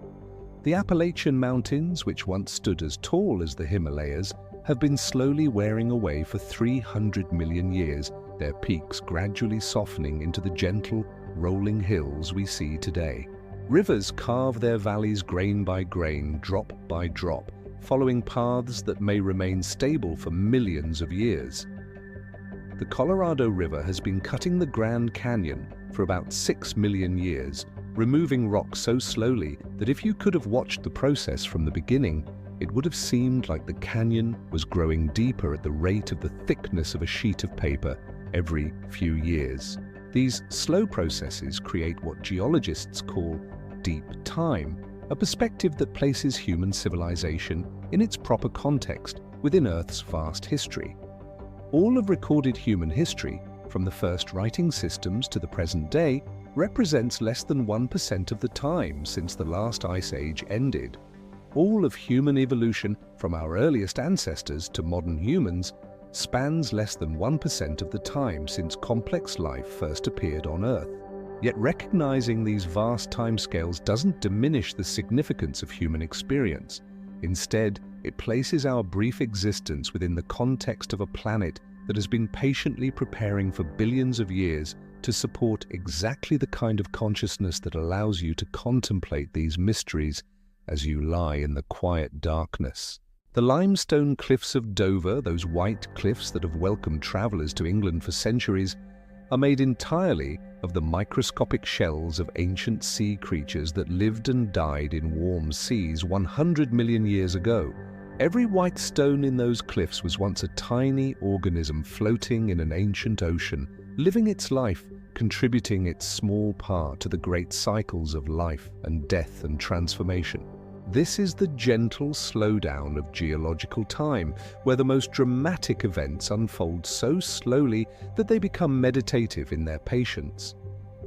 S1: The Appalachian Mountains, which once stood as tall as the Himalayas, have been slowly wearing away for 300 million years, their peaks gradually softening into the gentle, rolling hills we see today. Rivers carve their valleys grain by grain, drop by drop, following paths that may remain stable for millions of years. The Colorado River has been cutting the Grand Canyon for about 6 million years, removing rock so slowly that if you could have watched the process from the beginning, it would have seemed like the canyon was growing deeper at the rate of the thickness of a sheet of paper every few years. These slow processes create what geologists call deep time, a perspective that places human civilization in its proper context within Earth's vast history. All of recorded human history, from the first writing systems to the present day, represents less than 1% of the time since the last ice age ended. All of human evolution, from our earliest ancestors to modern humans, spans less than 1% of the time since complex life first appeared on Earth. Yet recognizing these vast timescales doesn't diminish the significance of human experience. Instead, it places our brief existence within the context of a planet that has been patiently preparing for billions of years to support exactly the kind of consciousness that allows you to contemplate these mysteries as you lie in the quiet darkness. The limestone cliffs of Dover, those white cliffs that have welcomed travelers to England for centuries, are made entirely of the microscopic shells of ancient sea creatures that lived and died in warm seas 100 million years ago. Every white stone in those cliffs was once a tiny organism floating in an ancient ocean, living its life, contributing its small part to the great cycles of life and death and transformation. This is the gentle slowdown of geological time, where the most dramatic events unfold so slowly that they become meditative in their patience.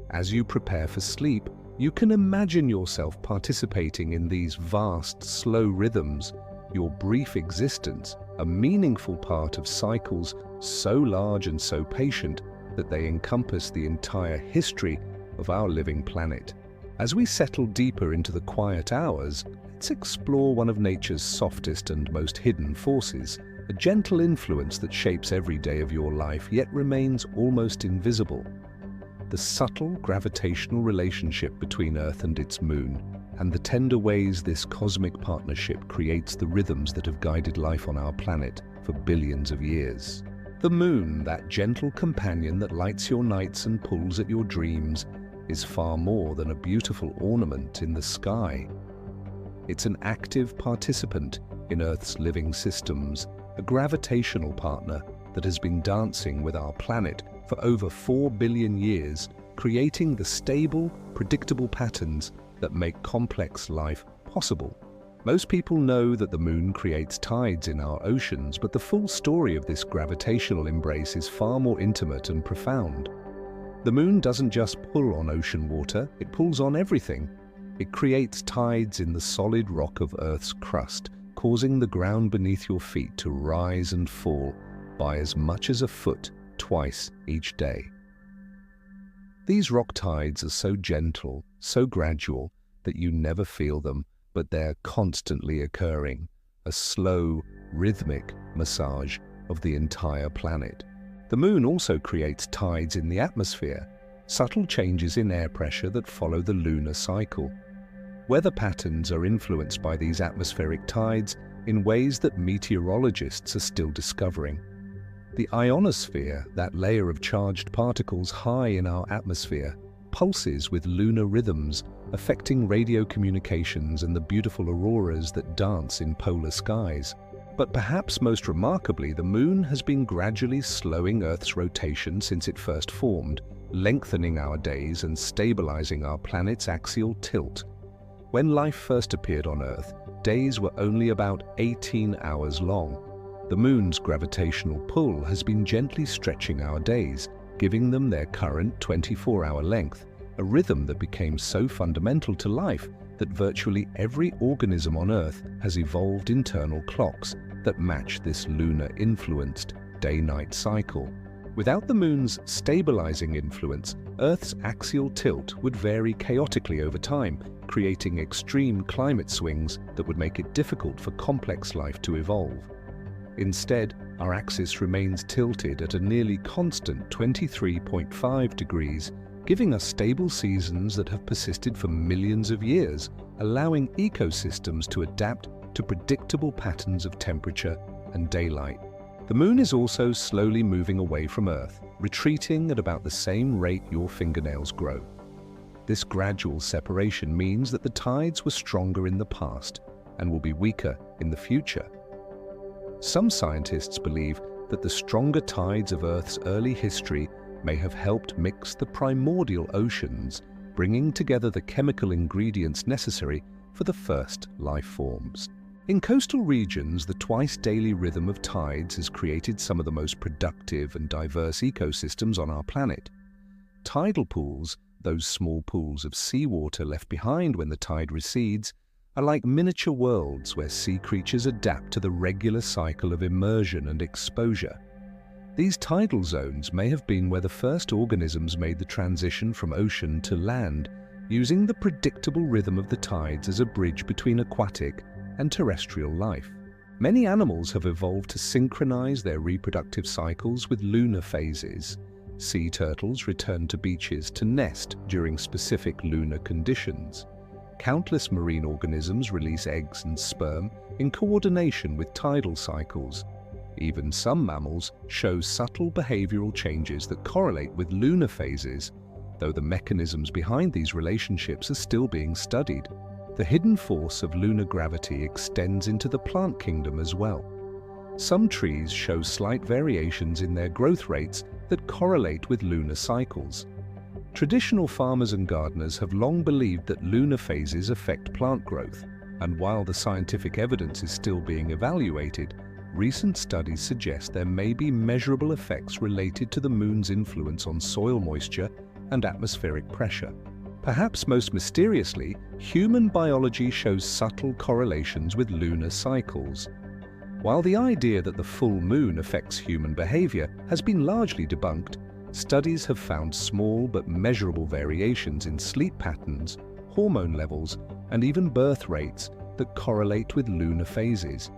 S1: As you prepare for sleep, you can imagine yourself participating in these vast, slow rhythms, your brief existence, a meaningful part of cycles so large and so patient that they encompass the entire history of our living planet. As we settle deeper into the quiet hours, let's explore one of nature's softest and most hidden forces, a gentle influence that shapes every day of your life yet remains almost invisible. The subtle gravitational relationship between Earth and its moon, and the tender ways this cosmic partnership creates the rhythms that have guided life on our planet for billions of years. The moon, that gentle companion that lights your nights and pulls at your dreams, is far more than a beautiful ornament in the sky. It's an active participant in Earth's living systems, a gravitational partner that has been dancing with our planet for over 4 billion years, creating the stable, predictable patterns that make complex life possible. Most people know that the moon creates tides in our oceans, but the full story of this gravitational embrace is far more intimate and profound. The moon doesn't just pull on ocean water, it pulls on everything. It creates tides in the solid rock of Earth's crust, causing the ground beneath your feet to rise and fall by as much as a foot twice each day. These rock tides are so gentle, so gradual, that you never feel them, but they're constantly occurring, a slow, rhythmic massage of the entire planet. The moon also creates tides in the atmosphere, subtle changes in air pressure that follow the lunar cycle. Weather patterns are influenced by these atmospheric tides in ways that meteorologists are still discovering. The ionosphere, that layer of charged particles high in our atmosphere, pulses with lunar rhythms, affecting radio communications and the beautiful auroras that dance in polar skies. But perhaps most remarkably, the moon has been gradually slowing Earth's rotation since it first formed, lengthening our days and stabilizing our planet's axial tilt. When life first appeared on Earth, days were only about 18 hours long. The moon's gravitational pull has been gently stretching our days, giving them their current 24-hour length, a rhythm that became so fundamental to life that virtually every organism on Earth has evolved internal clocks that match this lunar-influenced day-night cycle. Without the moon's stabilizing influence, Earth's axial tilt would vary chaotically over time, creating extreme climate swings that would make it difficult for complex life to evolve. Instead, our axis remains tilted at a nearly constant 23.5 degrees, giving us stable seasons that have persisted for millions of years, allowing ecosystems to adapt to predictable patterns of temperature and daylight. The moon is also slowly moving away from Earth, retreating at about the same rate your fingernails grow. This gradual separation means that the tides were stronger in the past and will be weaker in the future. Some scientists believe that the stronger tides of Earth's early history may have helped mix the primordial oceans, bringing together the chemical ingredients necessary for the first life forms. In coastal regions, the twice-daily rhythm of tides has created some of the most productive and diverse ecosystems on our planet. Tidal pools, those small pools of seawater left behind when the tide recedes, are like miniature worlds where sea creatures adapt to the regular cycle of immersion and exposure. These tidal zones may have been where the first organisms made the transition from ocean to land, using the predictable rhythm of the tides as a bridge between aquatic and terrestrial life. Many animals have evolved to synchronize their reproductive cycles with lunar phases. Sea turtles return to beaches to nest during specific lunar conditions. Countless marine organisms release eggs and sperm in coordination with tidal cycles. Even some mammals show subtle behavioral changes that correlate with lunar phases, though the mechanisms behind these relationships are still being studied. The hidden force of lunar gravity extends into the plant kingdom as well. Some trees show slight variations in their growth rates that correlate with lunar cycles. Traditional farmers and gardeners have long believed that lunar phases affect plant growth, and while the scientific evidence is still being evaluated, recent studies suggest there may be measurable effects related to the moon's influence on soil moisture and atmospheric pressure. Perhaps most mysteriously, human biology shows subtle correlations with lunar cycles. While the idea that the full moon affects human behavior has been largely debunked, studies have found small but measurable variations in sleep patterns, hormone levels, and even birth rates that correlate with lunar phases.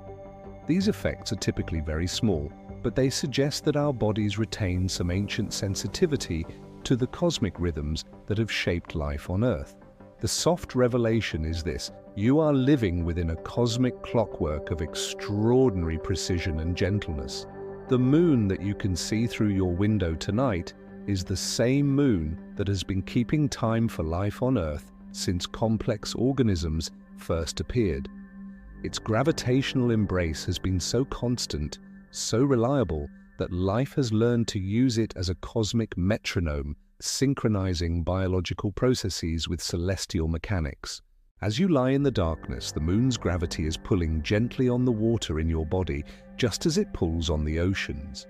S1: These effects are typically very small, but they suggest that our bodies retain some ancient sensitivity to the cosmic rhythms that have shaped life on Earth. The soft revelation is this: you are living within a cosmic clockwork of extraordinary precision and gentleness. The moon that you can see through your window tonight is the same moon that has been keeping time for life on Earth since complex organisms first appeared. Its gravitational embrace has been so constant, so reliable, that life has learned to use it as a cosmic metronome, synchronizing biological processes with celestial mechanics. As you lie in the darkness, the moon's gravity is pulling gently on the water in your body, just as it pulls on the oceans.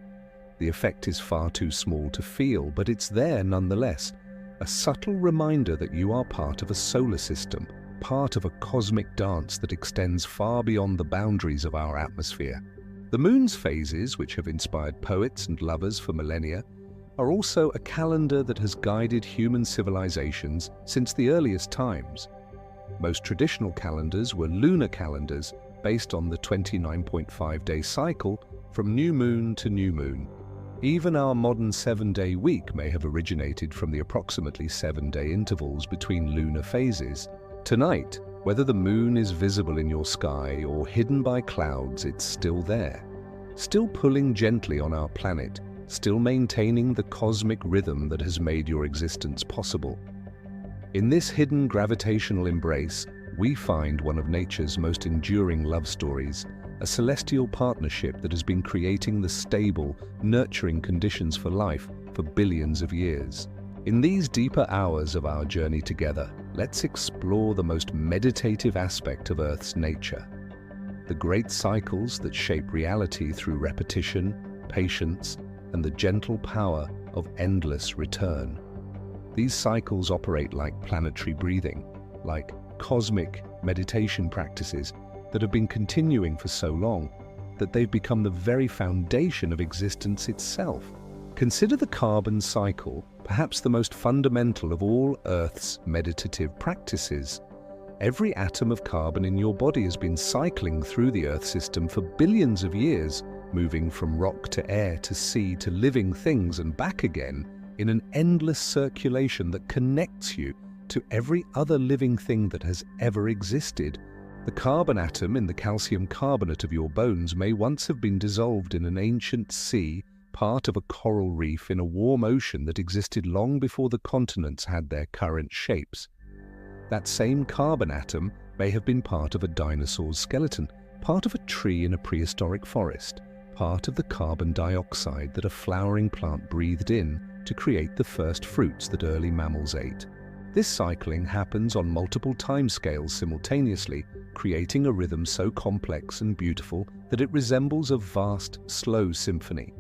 S1: The effect is far too small to feel, but it's there nonetheless. A subtle reminder that you are part of a solar system, part of a cosmic dance that extends far beyond the boundaries of our atmosphere. The moon's phases, which have inspired poets and lovers for millennia, are also a calendar that has guided human civilizations since the earliest times. Most traditional calendars were lunar calendars based on the 29.5-day cycle from new moon to new moon. Even our modern 7-day week may have originated from the approximately 7-day intervals between lunar phases. Tonight, whether the moon is visible in your sky or hidden by clouds, it's still there, still pulling gently on our planet, still maintaining the cosmic rhythm that has made your existence possible. In this hidden gravitational embrace, we find one of nature's most enduring love stories, a celestial partnership that has been creating the stable, nurturing conditions for life for billions of years. In these deeper hours of our journey together, let's explore the most meditative aspect of Earth's nature, the great cycles that shape reality through repetition, patience, and the gentle power of endless return. These cycles operate like planetary breathing, like cosmic meditation practices that have been continuing for so long that they've become the very foundation of existence itself. Consider the carbon cycle, perhaps the most fundamental of all Earth's meditative practices. Every atom of carbon in your body has been cycling through the Earth system for billions of years, moving from rock to air to sea to living things and back again, in an endless circulation that connects you to every other living thing that has ever existed. The carbon atom in the calcium carbonate of your bones may once have been dissolved in an ancient sea, part of a coral reef in a warm ocean that existed long before the continents had their current shapes. That same carbon atom may have been part of a dinosaur's skeleton, part of a tree in a prehistoric forest, part of the carbon dioxide that a flowering plant breathed in to create the first fruits that early mammals ate. This cycling happens on multiple timescales simultaneously, creating a rhythm so complex and beautiful that it resembles a vast, slow symphony.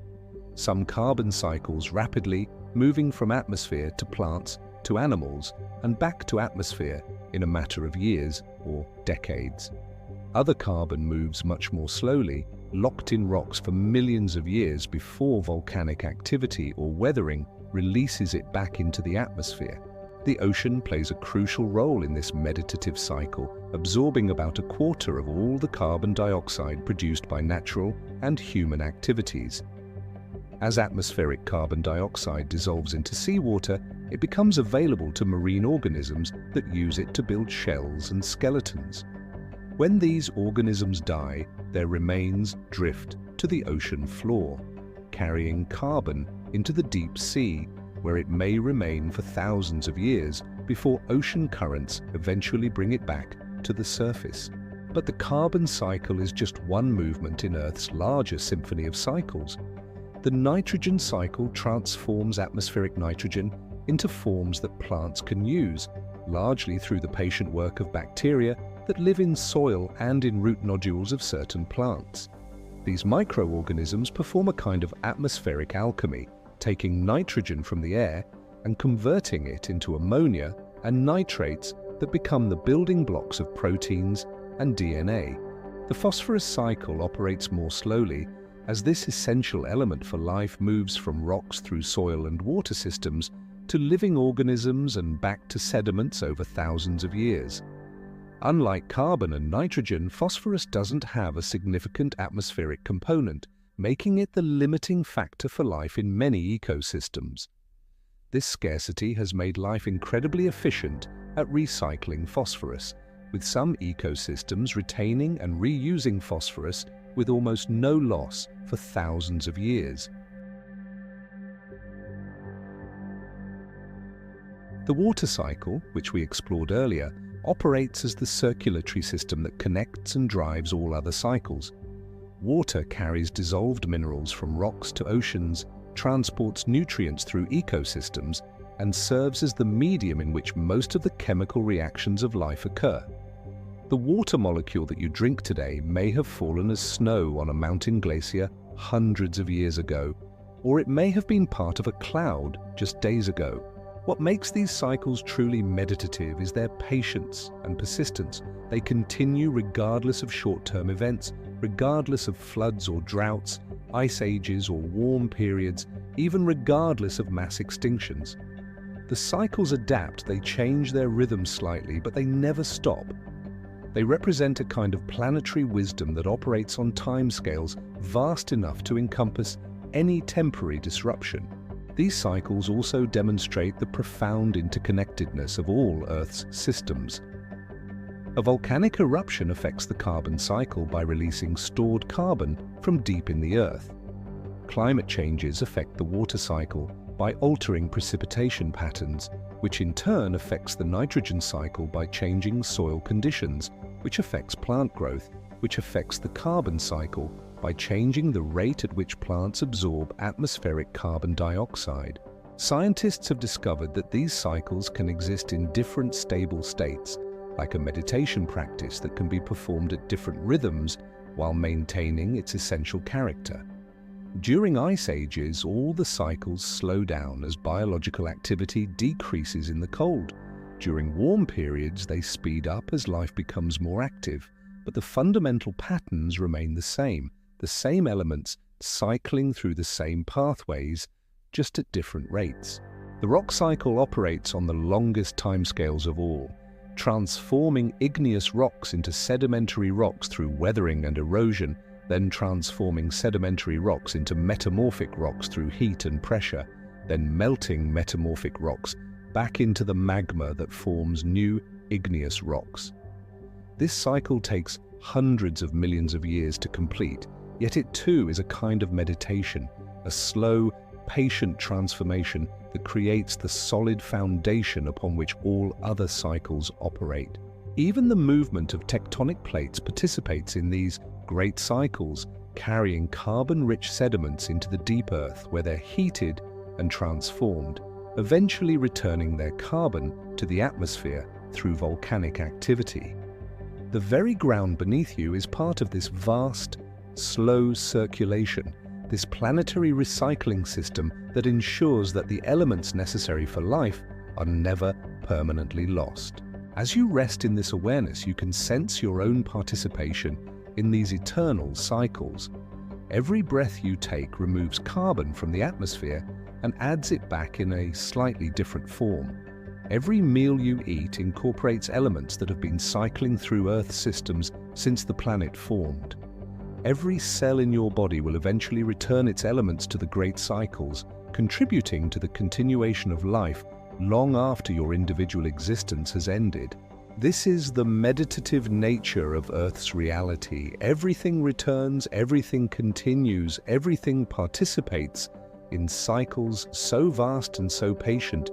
S1: Some carbon cycles rapidly, moving from atmosphere to plants to animals and back to atmosphere in a matter of years or decades. Other carbon moves much more slowly, locked in rocks for millions of years before volcanic activity or weathering releases it back into the atmosphere. The ocean plays a crucial role in this meditative cycle, absorbing about a quarter of all the carbon dioxide produced by natural and human activities. As atmospheric carbon dioxide dissolves into seawater, it becomes available to marine organisms that use it to build shells and skeletons. When these organisms die, their remains drift to the ocean floor, carrying carbon into the deep sea, where it may remain for thousands of years before ocean currents eventually bring it back to the surface. But the carbon cycle is just one movement in Earth's larger symphony of cycles. The nitrogen cycle transforms atmospheric nitrogen into forms that plants can use, largely through the patient work of bacteria that live in soil and in root nodules of certain plants. These microorganisms perform a kind of atmospheric alchemy, taking nitrogen from the air and converting it into ammonia and nitrates that become the building blocks of proteins and DNA. The phosphorus cycle operates more slowly, as this essential element for life moves from rocks through soil and water systems to living organisms and back to sediments over thousands of years. Unlike carbon and nitrogen, phosphorus doesn't have a significant atmospheric component, making it the limiting factor for life in many ecosystems. This scarcity has made life incredibly efficient at recycling phosphorus, with some ecosystems retaining and reusing phosphorus with almost no loss for thousands of years. The water cycle, which we explored earlier, operates as the circulatory system that connects and drives all other cycles. Water carries dissolved minerals from rocks to oceans, transports nutrients through ecosystems, and serves as the medium in which most of the chemical reactions of life occur. The water molecule that you drink today may have fallen as snow on a mountain glacier hundreds of years ago, or it may have been part of a cloud just days ago. What makes these cycles truly meditative is their patience and persistence. They continue regardless of short-term events, regardless of floods or droughts, ice ages or warm periods, even regardless of mass extinctions. The cycles adapt, they change their rhythm slightly, but they never stop. They represent a kind of planetary wisdom that operates on timescales vast enough to encompass any temporary disruption. These cycles also demonstrate the profound interconnectedness of all Earth's systems. A volcanic eruption affects the carbon cycle by releasing stored carbon from deep in the Earth. Climate changes affect the water cycle by altering precipitation patterns, which in turn affects the nitrogen cycle by changing soil conditions, which affects plant growth, which affects the carbon cycle by changing the rate at which plants absorb atmospheric carbon dioxide. Scientists have discovered that these cycles can exist in different stable states, like a meditation practice that can be performed at different rhythms while maintaining its essential character. During ice ages, all the cycles slow down as biological activity decreases in the cold. During warm periods, they speed up as life becomes more active, but the fundamental patterns remain the same elements cycling through the same pathways, just at different rates. The rock cycle operates on the longest timescales of all, transforming igneous rocks into sedimentary rocks through weathering and erosion, then transforming sedimentary rocks into metamorphic rocks through heat and pressure, then melting metamorphic rocks back into the magma that forms new igneous rocks. This cycle takes hundreds of millions of years to complete, yet it too is a kind of meditation, a slow, patient transformation that creates the solid foundation upon which all other cycles operate. Even the movement of tectonic plates participates in these great cycles, carrying carbon-rich sediments into the deep earth where they're heated and transformed, eventually returning their carbon to the atmosphere through volcanic activity. The very ground beneath you is part of this vast, slow circulation, this planetary recycling system that ensures that the elements necessary for life are never permanently lost. As you rest in this awareness, you can sense your own participation in these eternal cycles. Every breath you take removes carbon from the atmosphere and adds it back in a slightly different form. Every meal you eat incorporates elements that have been cycling through Earth systems since the planet formed. Every cell in your body will eventually return its elements to the great cycles, contributing to the continuation of life long after your individual existence has ended. This is the meditative nature of Earth's reality. Everything returns, everything continues, everything participates in cycles so vast and so patient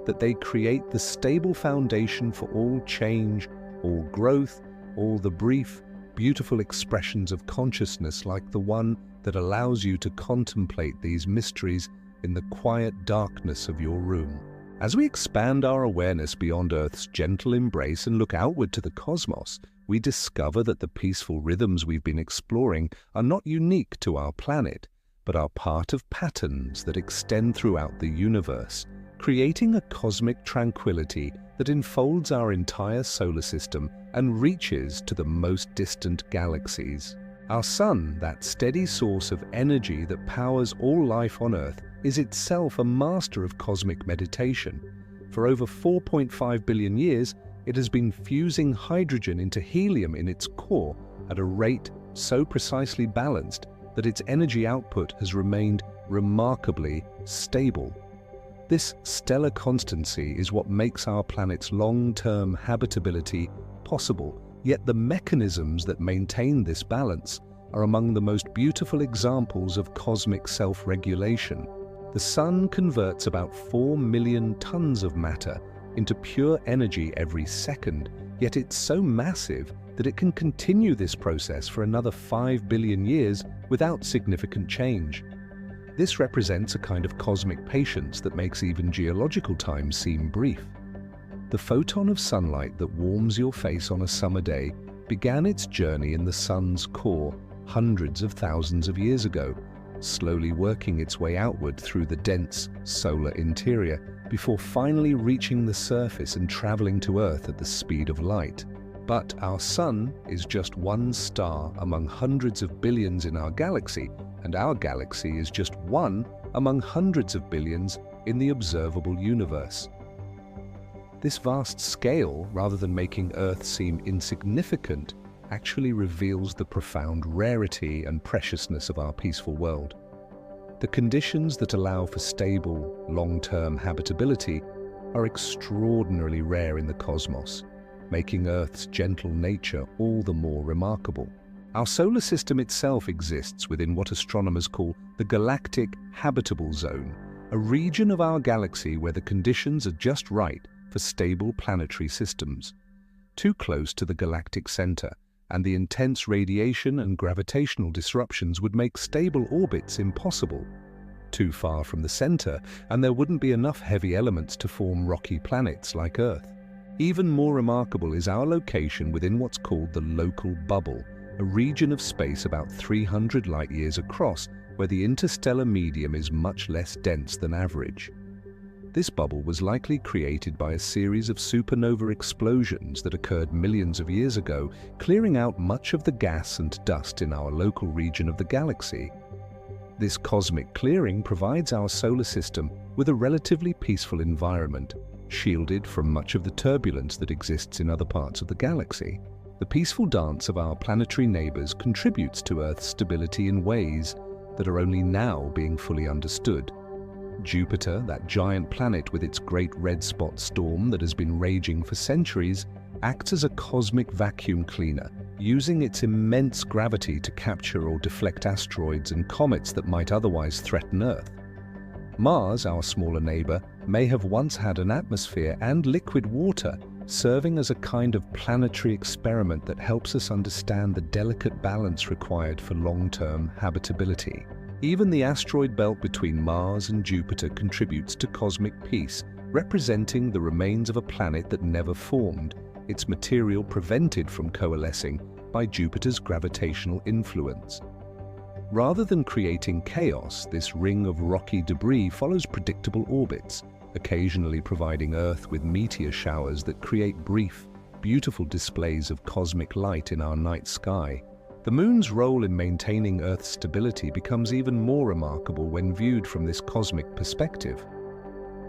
S1: that they create the stable foundation for all change, all growth, all the brief, beautiful expressions of consciousness like the one that allows you to contemplate these mysteries in the quiet darkness of your room. As we expand our awareness beyond Earth's gentle embrace and look outward to the cosmos, we discover that the peaceful rhythms we've been exploring are not unique to our planet, but are part of patterns that extend throughout the universe, creating a cosmic tranquility that enfolds our entire solar system and reaches to the most distant galaxies. Our Sun, that steady source of energy that powers all life on Earth, is itself a master of cosmic meditation. For over 4.5 billion years, it has been fusing hydrogen into helium in its core at a rate so precisely balanced that its energy output has remained remarkably stable. This stellar constancy is what makes our planet's long-term habitability possible, yet the mechanisms that maintain this balance are among the most beautiful examples of cosmic self-regulation. The Sun converts about 4 million tons of matter into pure energy every second, yet it's so massive that it can continue this process for another 5 billion years without significant change. This represents a kind of cosmic patience that makes even geological time seem brief. The photon of sunlight that warms your face on a summer day began its journey in the Sun's core hundreds of thousands of years ago, slowly working its way outward through the dense solar interior before finally reaching the surface and traveling to Earth at the speed of light. But our Sun is just one star among hundreds of billions in our galaxy, and our galaxy is just one among hundreds of billions in the observable universe. This vast scale, rather than making Earth seem insignificant, actually reveals the profound rarity and preciousness of our peaceful world. The conditions that allow for stable, long-term habitability are extraordinarily rare in the cosmos, making Earth's gentle nature all the more remarkable. Our solar system itself exists within what astronomers call the galactic habitable zone, a region of our galaxy where the conditions are just right for stable planetary systems. Too close to the galactic center, and the intense radiation and gravitational disruptions would make stable orbits impossible. Too far from the center, and there wouldn't be enough heavy elements to form rocky planets like Earth. Even more remarkable is our location within what's called the local bubble, a region of space about 300 light-years across, where the interstellar medium is much less dense than average. This bubble was likely created by a series of supernova explosions that occurred millions of years ago, clearing out much of the gas and dust in our local region of the galaxy. This cosmic clearing provides our solar system with a relatively peaceful environment, shielded from much of the turbulence that exists in other parts of the galaxy. The peaceful dance of our planetary neighbors contributes to Earth's stability in ways that are only now being fully understood. Jupiter, that giant planet with its great red spot storm that has been raging for centuries, acts as a cosmic vacuum cleaner, using its immense gravity to capture or deflect asteroids and comets that might otherwise threaten Earth. Mars, our smaller neighbor, may have once had an atmosphere and liquid water, serving as a kind of planetary experiment that helps us understand the delicate balance required for long-term habitability. Even the asteroid belt between Mars and Jupiter contributes to cosmic peace, representing the remains of a planet that never formed, its material prevented from coalescing by Jupiter's gravitational influence. Rather than creating chaos, this ring of rocky debris follows predictable orbits, occasionally providing Earth with meteor showers that create brief, beautiful displays of cosmic light in our night sky. The Moon's role in maintaining Earth's stability becomes even more remarkable when viewed from this cosmic perspective.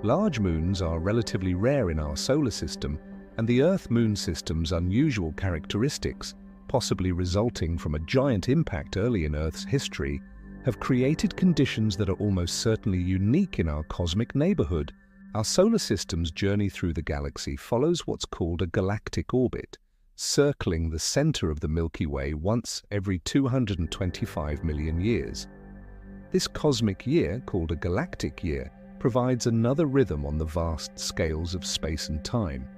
S1: Large moons are relatively rare in our solar system, and the Earth-Moon system's unusual characteristics, possibly resulting from a giant impact early in Earth's history, have created conditions that are almost certainly unique in our cosmic neighborhood. Our solar system's journey through the galaxy follows what's called a galactic orbit, circling the center of the Milky Way once every 225 million years. This cosmic year, called a galactic year, provides another rhythm on the vast scales of space and time.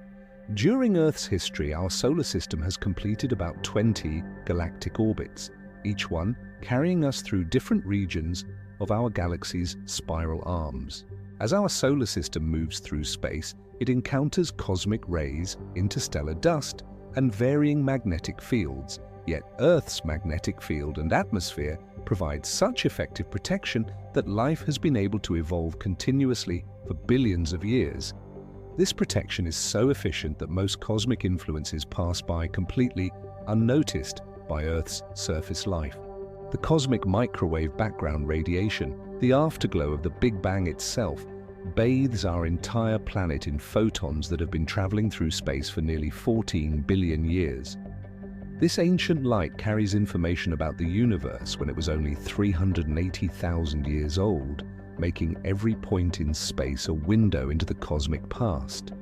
S1: During Earth's history, our solar system has completed about 20 galactic orbits, each one carrying us through different regions of our galaxy's spiral arms. As our solar system moves through space, it encounters cosmic rays, interstellar dust, and varying magnetic fields, yet Earth's magnetic field and atmosphere provide such effective protection that life has been able to evolve continuously for billions of years. This protection is so efficient that most cosmic influences pass by completely unnoticed by Earth's surface life. The cosmic microwave background radiation, the afterglow of the Big Bang itself, bathes our entire planet in photons that have been traveling through space for nearly 14 billion years. This ancient light carries information about the universe when it was only 380,000 years old, making every point in space a window into the cosmic past.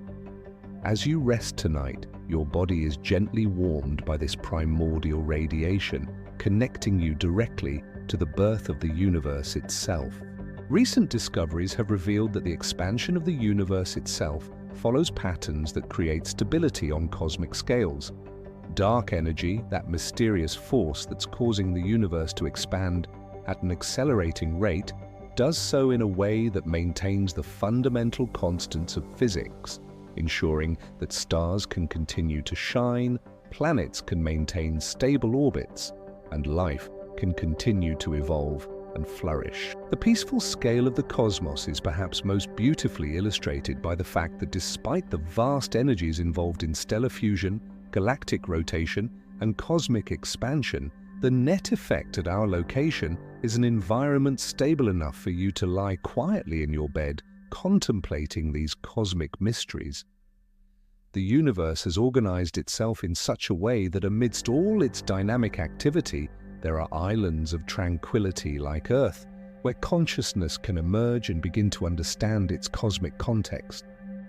S1: As you rest tonight, your body is gently warmed by this primordial radiation, connecting you directly to the birth of the universe itself. Recent discoveries have revealed that the expansion of the universe itself follows patterns that create stability on cosmic scales. Dark energy, that mysterious force that's causing the universe to expand at an accelerating rate, does so in a way that maintains the fundamental constants of physics, ensuring that stars can continue to shine, planets can maintain stable orbits, and life can continue to evolve and flourish. The peaceful scale of the cosmos is perhaps most beautifully illustrated by the fact that despite the vast energies involved in stellar fusion, galactic rotation, and cosmic expansion, the net effect at our location is an environment stable enough for you to lie quietly in your bed, contemplating these cosmic mysteries. The universe has organized itself in such a way that amidst all its dynamic activity, there are islands of tranquility like Earth, where consciousness can emerge and begin to understand its cosmic context.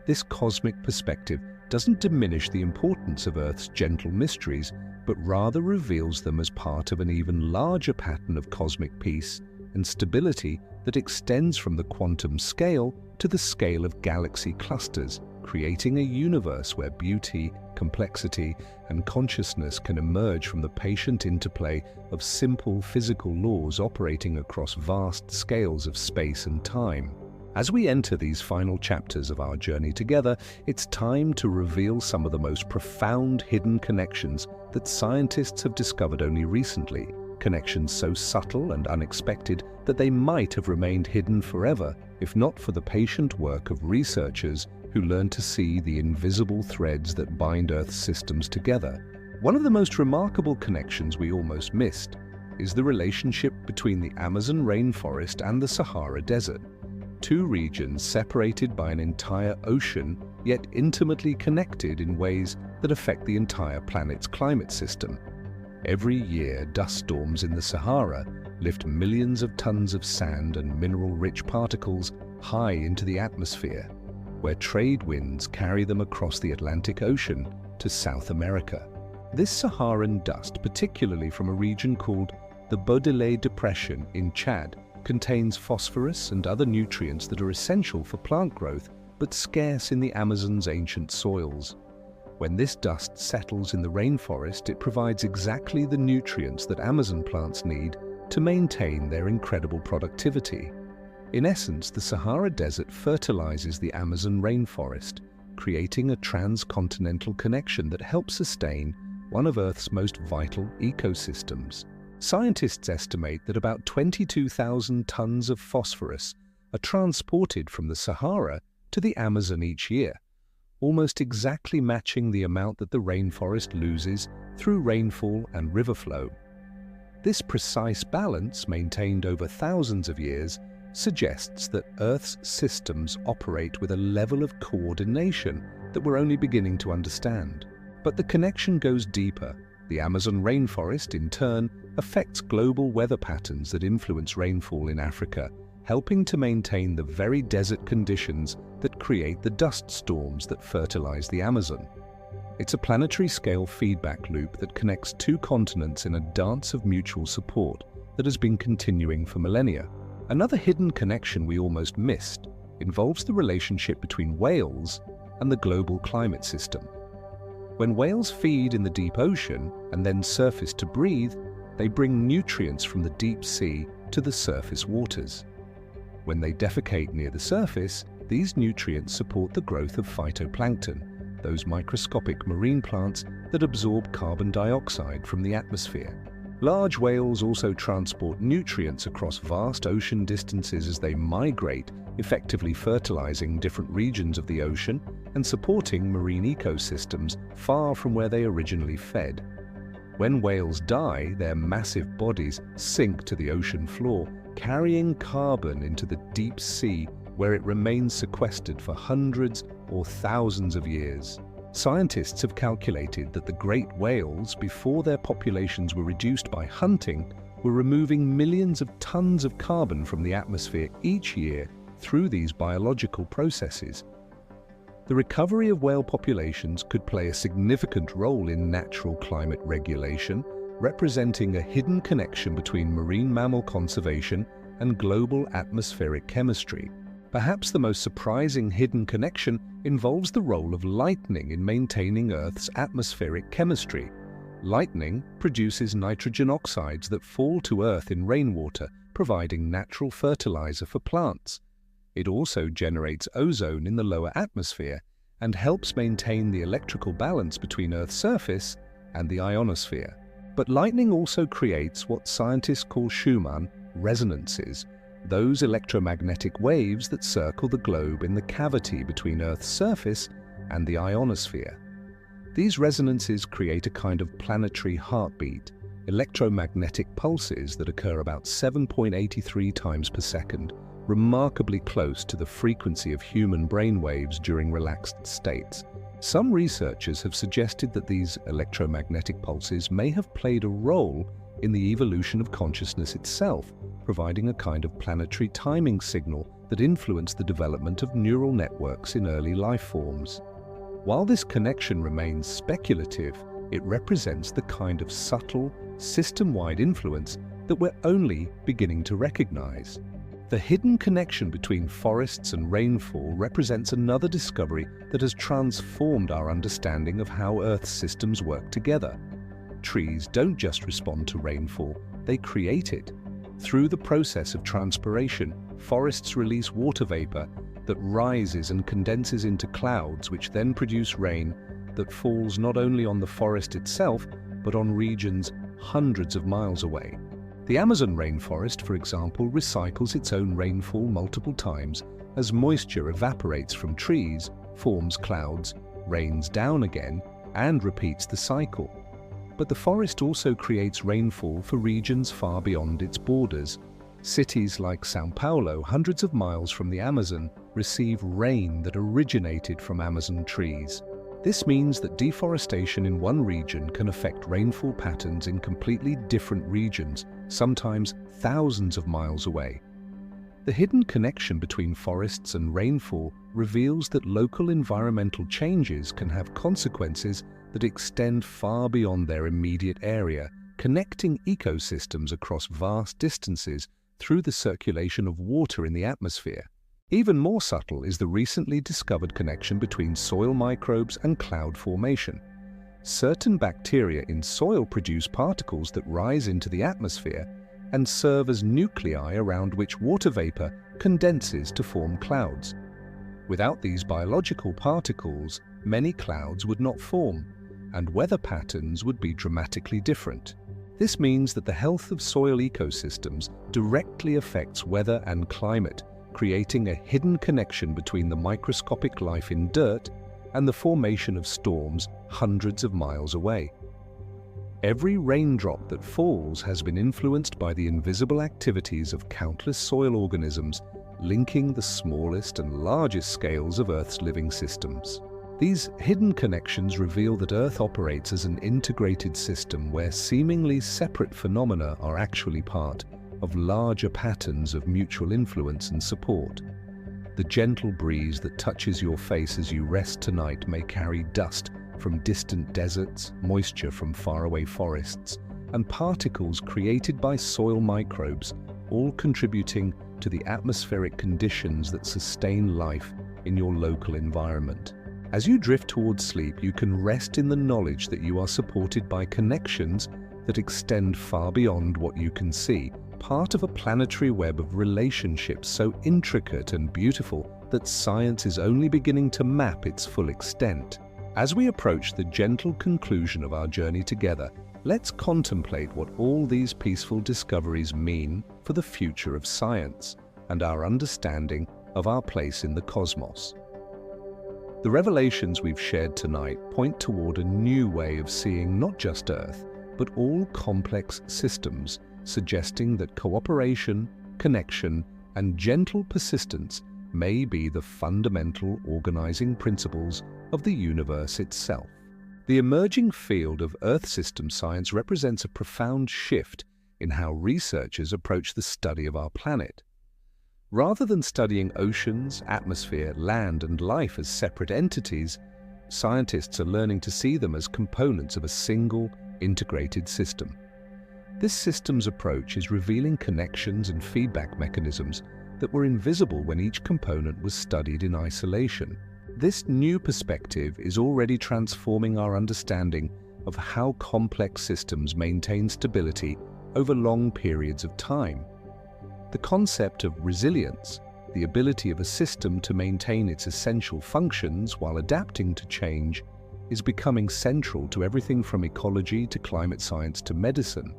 S1: This cosmic perspective doesn't diminish the importance of Earth's gentle mysteries, but rather reveals them as part of an even larger pattern of cosmic peace and stability that extends from the quantum scale to the scale of galaxy clusters, creating a universe where beauty, complexity, and consciousness can emerge from the patient interplay of simple physical laws operating across vast scales of space and time. As we enter these final chapters of our journey together, it's time to reveal some of the most profound hidden connections that scientists have discovered only recently, connections so subtle and unexpected that they might have remained hidden forever, if not for the patient work of researchers who learn to see the invisible threads that bind Earth's systems together. One of the most remarkable connections we almost missed is the relationship between the Amazon rainforest and the Sahara Desert. Two regions separated by an entire ocean, yet intimately connected in ways that affect the entire planet's climate system. Every year, dust storms in the Sahara lift millions of tons of sand and mineral-rich particles high into the atmosphere, where trade winds carry them across the Atlantic Ocean to South America. This Saharan dust, particularly from a region called the Baudelaire Depression in Chad, contains phosphorus and other nutrients that are essential for plant growth but scarce in the Amazon's ancient soils. When this dust settles in the rainforest, it provides exactly the nutrients that Amazon plants need to maintain their incredible productivity. In essence, the Sahara Desert fertilizes the Amazon rainforest, creating a transcontinental connection that helps sustain one of Earth's most vital ecosystems. Scientists estimate that about 22,000 tons of phosphorus are transported from the Sahara to the Amazon each year, almost exactly matching the amount that the rainforest loses through rainfall and river flow. This precise balance, maintained over thousands of years, suggests that Earth's systems operate with a level of coordination that we're only beginning to understand. But the connection goes deeper. The Amazon rainforest, in turn, affects global weather patterns that influence rainfall in Africa, helping to maintain the very desert conditions that create the dust storms that fertilize the Amazon. It's a planetary-scale feedback loop that connects two continents in a dance of mutual support that has been continuing for millennia. Another hidden connection we almost missed involves the relationship between whales and the global climate system. When whales feed in the deep ocean and then surface to breathe, they bring nutrients from the deep sea to the surface waters. When they defecate near the surface, these nutrients support the growth of phytoplankton, those microscopic marine plants that absorb carbon dioxide from the atmosphere. Large whales also transport nutrients across vast ocean distances as they migrate, effectively fertilizing different regions of the ocean and supporting marine ecosystems far from where they originally fed. When whales die, their massive bodies sink to the ocean floor, carrying carbon into the deep sea where it remains sequestered for hundreds or thousands of years. Scientists have calculated that the great whales, before their populations were reduced by hunting, were removing millions of tons of carbon from the atmosphere each year through these biological processes. The recovery of whale populations could play a significant role in natural climate regulation, representing a hidden connection between marine mammal conservation and global atmospheric chemistry. Perhaps the most surprising hidden connection involves the role of lightning in maintaining Earth's atmospheric chemistry. Lightning produces nitrogen oxides that fall to Earth in rainwater, providing natural fertilizer for plants. It also generates ozone in the lower atmosphere and helps maintain the electrical balance between Earth's surface and the ionosphere. But lightning also creates what scientists call Schumann resonances, those electromagnetic waves that circle the globe in the cavity between Earth's surface and the ionosphere. These resonances create a kind of planetary heartbeat, electromagnetic pulses that occur about 7.83 times per second, remarkably close to the frequency of human brain waves during relaxed states. Some researchers have suggested that these electromagnetic pulses may have played a role in the evolution of consciousness itself, providing a kind of planetary timing signal that influenced the development of neural networks in early life forms. While this connection remains speculative, it represents the kind of subtle, system-wide influence that we're only beginning to recognize. The hidden connection between forests and rainfall represents another discovery that has transformed our understanding of how Earth's systems work together. Trees don't just respond to rainfall, they create it. Through the process of transpiration, forests release water vapor that rises and condenses into clouds, which then produce rain that falls not only on the forest itself, but on regions hundreds of miles away. The Amazon rainforest, for example, recycles its own rainfall multiple times as moisture evaporates from trees, forms clouds, rains down again, and repeats the cycle. But the forest also creates rainfall for regions far beyond its borders. Cities like São Paulo, hundreds of miles from the Amazon, receive rain that originated from Amazon trees. This means that deforestation in one region can affect rainfall patterns in completely different regions, sometimes thousands of miles away. The hidden connection between forests and rainfall reveals that local environmental changes can have consequences that extend far beyond their immediate area, connecting ecosystems across vast distances through the circulation of water in the atmosphere. Even more subtle is the recently discovered connection between soil microbes and cloud formation. Certain bacteria in soil produce particles that rise into the atmosphere and serve as nuclei around which water vapor condenses to form clouds. Without these biological particles, many clouds would not form, and weather patterns would be dramatically different. This means that the health of soil ecosystems directly affects weather and climate, creating a hidden connection between the microscopic life in dirt and the formation of storms hundreds of miles away. Every raindrop that falls has been influenced by the invisible activities of countless soil organisms, linking the smallest and largest scales of Earth's living systems. These hidden connections reveal that Earth operates as an integrated system where seemingly separate phenomena are actually part of larger patterns of mutual influence and support. The gentle breeze that touches your face as you rest tonight may carry dust from distant deserts, moisture from faraway forests, and particles created by soil microbes, all contributing to the atmospheric conditions that sustain life in your local environment. As you drift towards sleep, you can rest in the knowledge that you are supported by connections that extend far beyond what you can see, part of a planetary web of relationships so intricate and beautiful that science is only beginning to map its full extent. As we approach the gentle conclusion of our journey together, let's contemplate what all these peaceful discoveries mean for the future of science and our understanding of our place in the cosmos. The revelations we've shared tonight point toward a new way of seeing not just Earth, but all complex systems, suggesting that cooperation, connection, and gentle persistence may be the fundamental organizing principles of the universe itself. The emerging field of Earth system science represents a profound shift in how researchers approach the study of our planet. Rather than studying oceans, atmosphere, land, and life as separate entities, scientists are learning to see them as components of a single, integrated system. This systems approach is revealing connections and feedback mechanisms that were invisible when each component was studied in isolation. This new perspective is already transforming our understanding of how complex systems maintain stability over long periods of time. The concept of resilience, the ability of a system to maintain its essential functions while adapting to change, is becoming central to everything from ecology to climate science to medicine.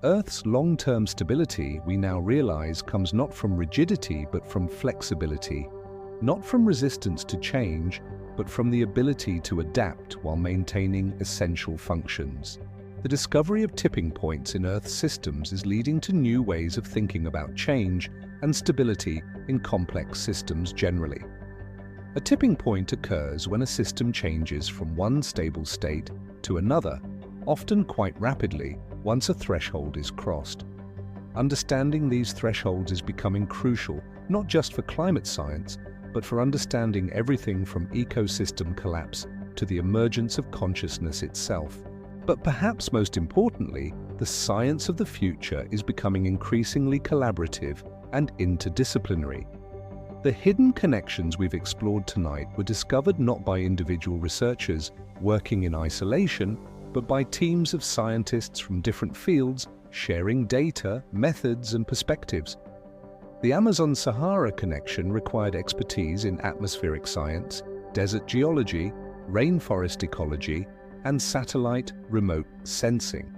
S1: Earth's long-term stability, we now realize, comes not from rigidity but from flexibility, not from resistance to change, but from the ability to adapt while maintaining essential functions. The discovery of tipping points in Earth's systems is leading to new ways of thinking about change and stability in complex systems generally. A tipping point occurs when a system changes from one stable state to another, often quite rapidly, once a threshold is crossed. Understanding these thresholds is becoming crucial, not just for climate science, but for understanding everything from ecosystem collapse to the emergence of consciousness itself. But perhaps most importantly, the science of the future is becoming increasingly collaborative and interdisciplinary. The hidden connections we've explored tonight were discovered not by individual researchers working in isolation, but by teams of scientists from different fields sharing data, methods, and perspectives. The Amazon-Sahara connection required expertise in atmospheric science, desert geology, rainforest ecology, and satellite remote sensing.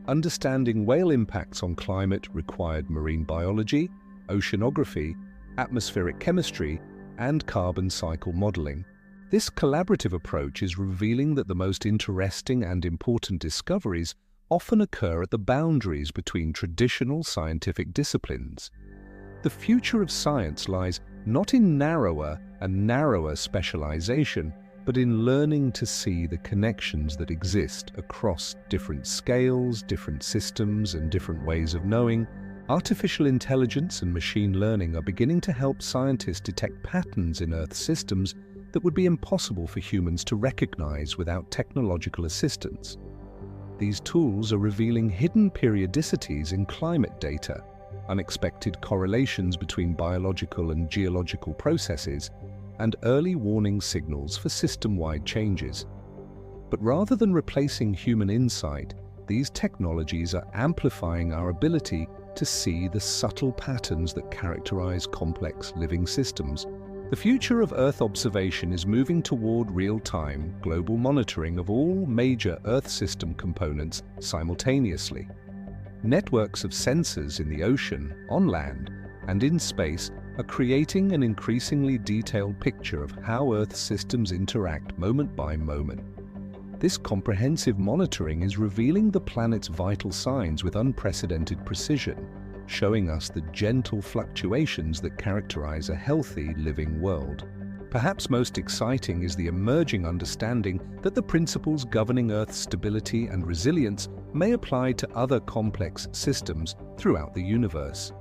S1: Understanding whale impacts on climate required marine biology, oceanography, atmospheric chemistry, and carbon cycle modeling. This collaborative approach is revealing that the most interesting and important discoveries often occur at the boundaries between traditional scientific disciplines. The future of science lies not in narrower and narrower specialization, but in learning to see the connections that exist across different scales, different systems, and different ways of knowing. Artificial intelligence and machine learning are beginning to help scientists detect patterns in Earth systems that would be impossible for humans to recognize without technological assistance. These tools are revealing hidden periodicities in climate data, unexpected correlations between biological and geological processes, and early warning signals for system-wide changes. But rather than replacing human insight, these technologies are amplifying our ability to see the subtle patterns that characterize complex living systems. The future of Earth observation is moving toward real-time, global monitoring of all major Earth system components simultaneously. Networks of sensors in the ocean, on land, and in space are creating an increasingly detailed picture of how Earth systems interact moment by moment. This comprehensive monitoring is revealing the planet's vital signs with unprecedented precision, showing us the gentle fluctuations that characterize a healthy, living world. Perhaps most exciting is the emerging understanding that the principles governing Earth's stability and resilience may apply to other complex systems throughout the universe.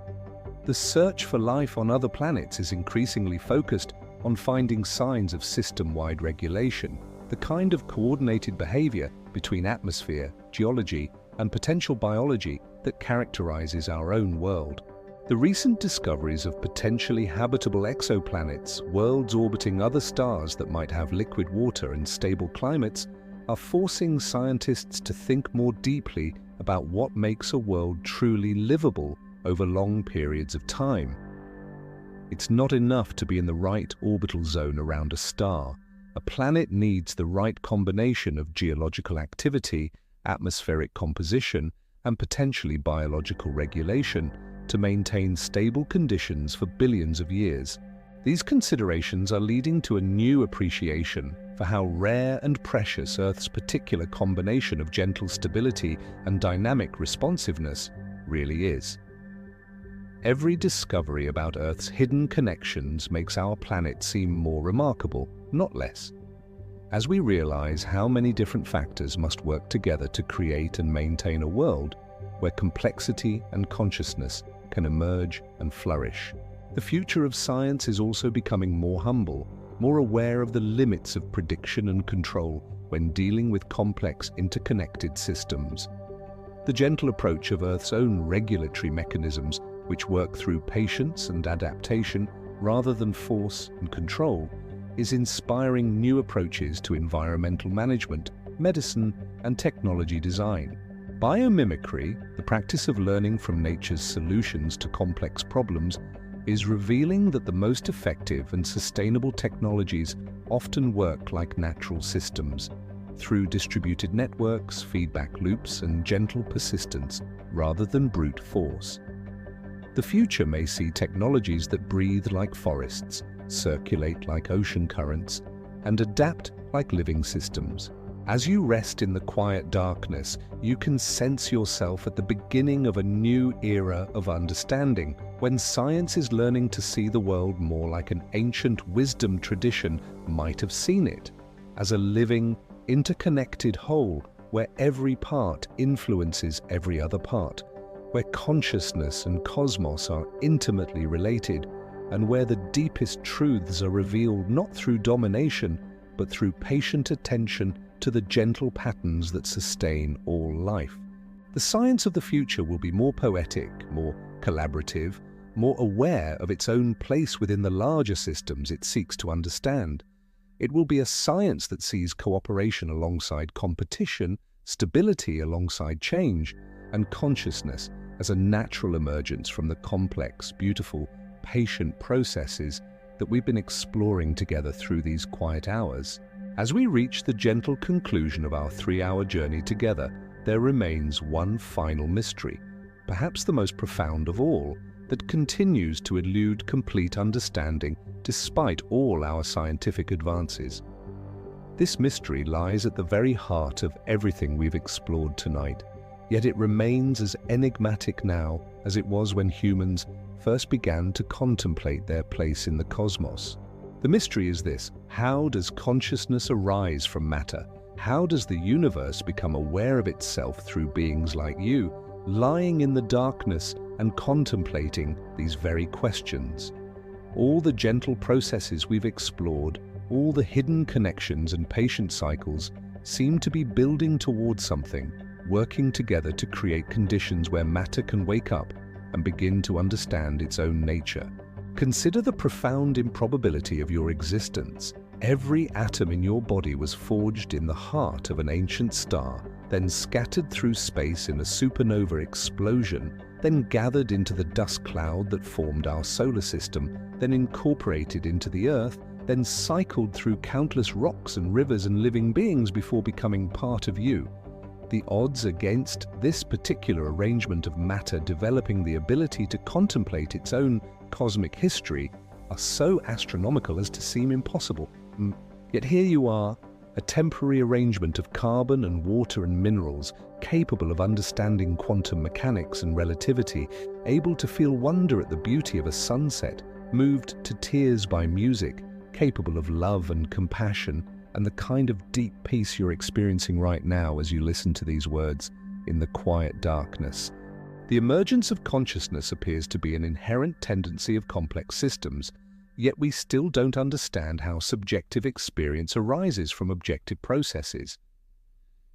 S1: The search for life on other planets is increasingly focused on finding signs of system-wide regulation, the kind of coordinated behavior between atmosphere, geology, and potential biology that characterizes our own world. The recent discoveries of potentially habitable exoplanets, worlds orbiting other stars that might have liquid water and stable climates, are forcing scientists to think more deeply about what makes a world truly livable over long periods of time. It's not enough to be in the right orbital zone around a star. A planet needs the right combination of geological activity, atmospheric composition, and potentially biological regulation to maintain stable conditions for billions of years. These considerations are leading to a new appreciation for how rare and precious Earth's particular combination of gentle stability and dynamic responsiveness really is. Every discovery about Earth's hidden connections makes our planet seem more remarkable, not less. As we realize how many different factors must work together to create and maintain a world where complexity and consciousness can emerge and flourish. The future of science is also becoming more humble, more aware of the limits of prediction and control when dealing with complex interconnected systems. The gentle approach of Earth's own regulatory mechanisms, which work through patience and adaptation rather than force and control, is inspiring new approaches to environmental management, medicine, and technology design. Biomimicry, the practice of learning from nature's solutions to complex problems, is revealing that the most effective and sustainable technologies often work like natural systems, through distributed networks, feedback loops, and gentle persistence, rather than brute force. The future may see technologies that breathe like forests, circulate like ocean currents, and adapt like living systems. As you rest in the quiet darkness, you can sense yourself at the beginning of a new era of understanding, when science is learning to see the world more like an ancient wisdom tradition might have seen it, as a living, interconnected whole where every part influences every other part, where consciousness and cosmos are intimately related, and where the deepest truths are revealed not through domination, but through patient attention to the gentle patterns that sustain all life. The science of the future will be more poetic, more collaborative, more aware of its own place within the larger systems it seeks to understand. It will be a science that sees cooperation alongside competition, stability alongside change, and consciousness as a natural emergence from the complex, beautiful, patient processes that we've been exploring together through these quiet hours. As we reach the gentle conclusion of our 3-hour journey together, there remains one final mystery, perhaps the most profound of all, that continues to elude complete understanding despite all our scientific advances. This mystery lies at the very heart of everything we've explored tonight, yet it remains as enigmatic now as it was when humans first began to contemplate their place in the cosmos. The mystery is this: how does consciousness arise from matter? How does the universe become aware of itself through beings like you, lying in the darkness and contemplating these very questions? All the gentle processes we've explored, all the hidden connections and patient cycles seem to be building towards something, working together to create conditions where matter can wake up and begin to understand its own nature. Consider the profound improbability of your existence. Every atom in your body was forged in the heart of an ancient star, then scattered through space in a supernova explosion, then gathered into the dust cloud that formed our solar system, then incorporated into the Earth, then cycled through countless rocks and rivers and living beings before becoming part of you. The odds against this particular arrangement of matter developing the ability to contemplate its own cosmic history are so astronomical as to seem impossible. Yet here you are, a temporary arrangement of carbon and water and minerals, capable of understanding quantum mechanics and relativity, able to feel wonder at the beauty of a sunset, moved to tears by music, capable of love and compassion, and the kind of deep peace you're experiencing right now as you listen to these words in the quiet darkness. The emergence of consciousness appears to be an inherent tendency of complex systems, yet we still don't understand how subjective experience arises from objective processes.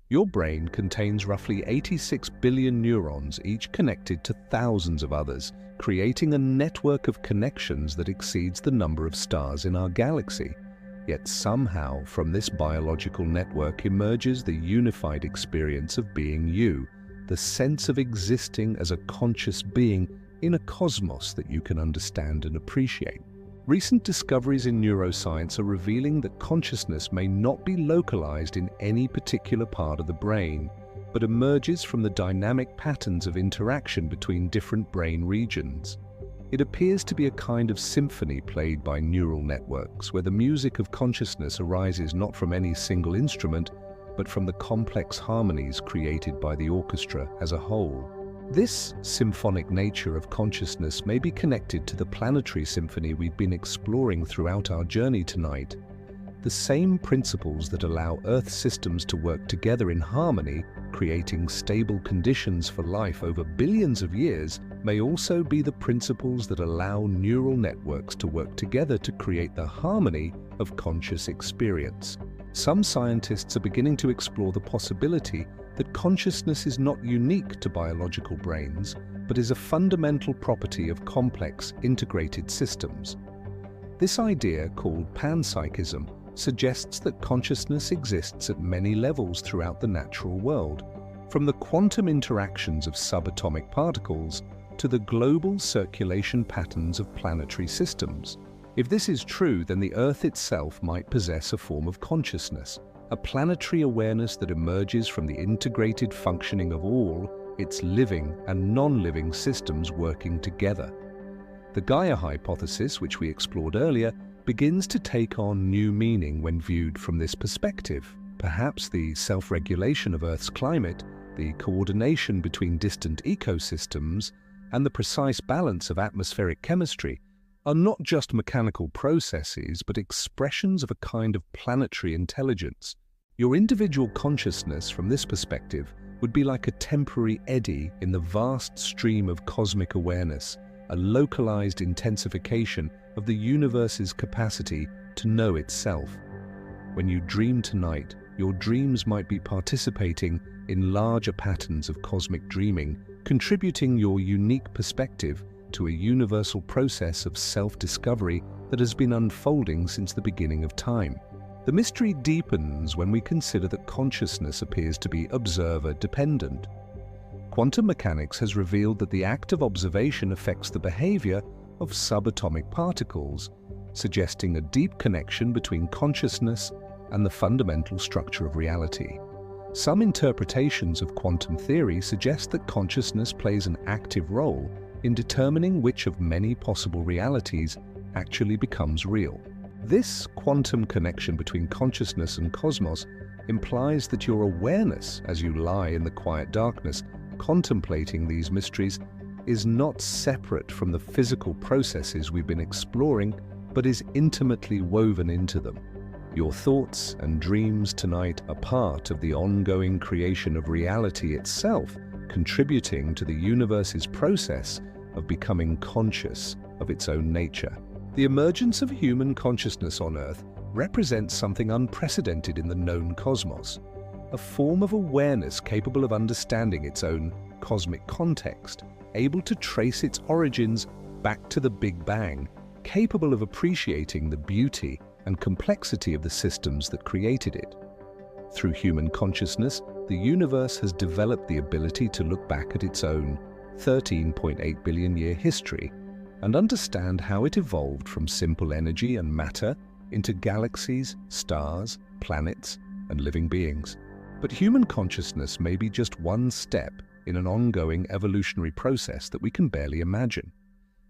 S1: Your brain contains roughly 86 billion neurons, each connected to thousands of others, creating a network of connections that exceeds the number of stars in our galaxy. Yet somehow, from this biological network emerges the unified experience of being you, the sense of existing as a conscious being in a cosmos that you can understand and appreciate. Recent discoveries in neuroscience are revealing that consciousness may not be localized in any particular part of the brain, but emerges from the dynamic patterns of interaction between different brain regions. It appears to be a kind of symphony played by neural networks, where the music of consciousness arises not from any single instrument, but from the complex harmonies created by the orchestra as a whole. This symphonic nature of consciousness may be connected to the planetary symphony we've been exploring throughout our journey tonight. The same principles that allow Earth systems to work together in harmony, creating stable conditions for life over billions of years, may also be the principles that allow neural networks to work together to create the harmony of conscious experience. Some scientists are beginning to explore the possibility that consciousness is not unique to biological brains, but is a fundamental property of complex, integrated systems. This idea, called panpsychism, suggests that consciousness exists at many levels throughout the natural world, from the quantum interactions of subatomic particles to the global circulation patterns of planetary systems. If this is true, then the Earth itself might possess a form of consciousness, a planetary awareness that emerges from the integrated functioning of all its living and non-living systems working together. The Gaia hypothesis, which we explored earlier, begins to take on new meaning when viewed from this perspective. Perhaps the self-regulation of Earth's climate, the coordination between distant ecosystems, and the precise balance of atmospheric chemistry are not just mechanical processes, but expressions of a kind of planetary intelligence. Your individual consciousness, from this perspective, would be like a temporary eddy in the vast stream of cosmic awareness, a localized intensification of the universe's capacity to know itself. When you dream tonight, your dreams might be participating in larger patterns of cosmic dreaming, contributing your unique perspective to a universal process of self-discovery that has been unfolding since the beginning of time. The mystery deepens when we consider that consciousness appears to be observer-dependent. Quantum mechanics has revealed that the act of observation affects the behavior of subatomic particles, suggesting a deep connection between consciousness and the fundamental structure of reality. Some interpretations of quantum theory suggest that consciousness plays an active role in determining which of many possible realities actually becomes real. This quantum connection between consciousness and cosmos implies that your awareness, as you lie in the quiet darkness, contemplating these mysteries, is not separate from the physical processes we've been exploring, but is intimately woven into them. Your thoughts and dreams tonight are part of the ongoing creation of reality itself, contributing to the universe's process of becoming conscious of its own nature. The emergence of human consciousness on Earth represents something unprecedented in the known cosmos, a form of awareness capable of understanding its own cosmic context, able to trace its origins back to the Big Bang, capable of appreciating the beauty and complexity of the systems that created it. Through human consciousness, the universe has developed the ability to look back at its own 13.8 billion year history and understand how it evolved from simple energy and matter into galaxies, stars, planets, and living beings. But human consciousness may be just one step in an ongoing evolutionary process that we can barely imagine.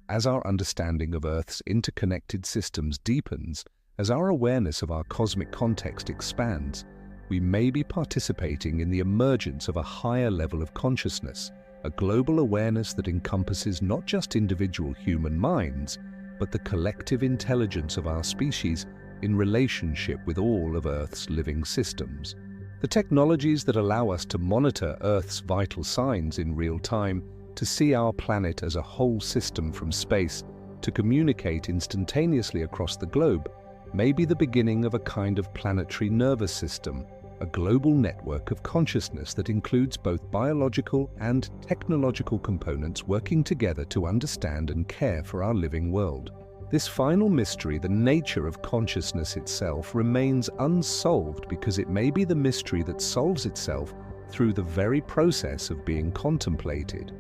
S1: As our understanding of Earth's interconnected systems deepens, as our awareness of our cosmic context expands, we may be participating in the emergence of a higher level of consciousness, a global awareness that encompasses not just individual human minds, but the collective intelligence of our species in relationship with all of Earth's living systems. The technologies that allow us to monitor Earth's vital signs in real time, to see our planet as a whole system from space, to communicate instantaneously across the globe, may be the beginning of a kind of planetary nervous system, a global network of consciousness that includes both biological and technological components working together to understand and care for our living world. This final mystery, the nature of consciousness itself, remains unsolved because it may be the mystery that solves itself through the very process of being contemplated.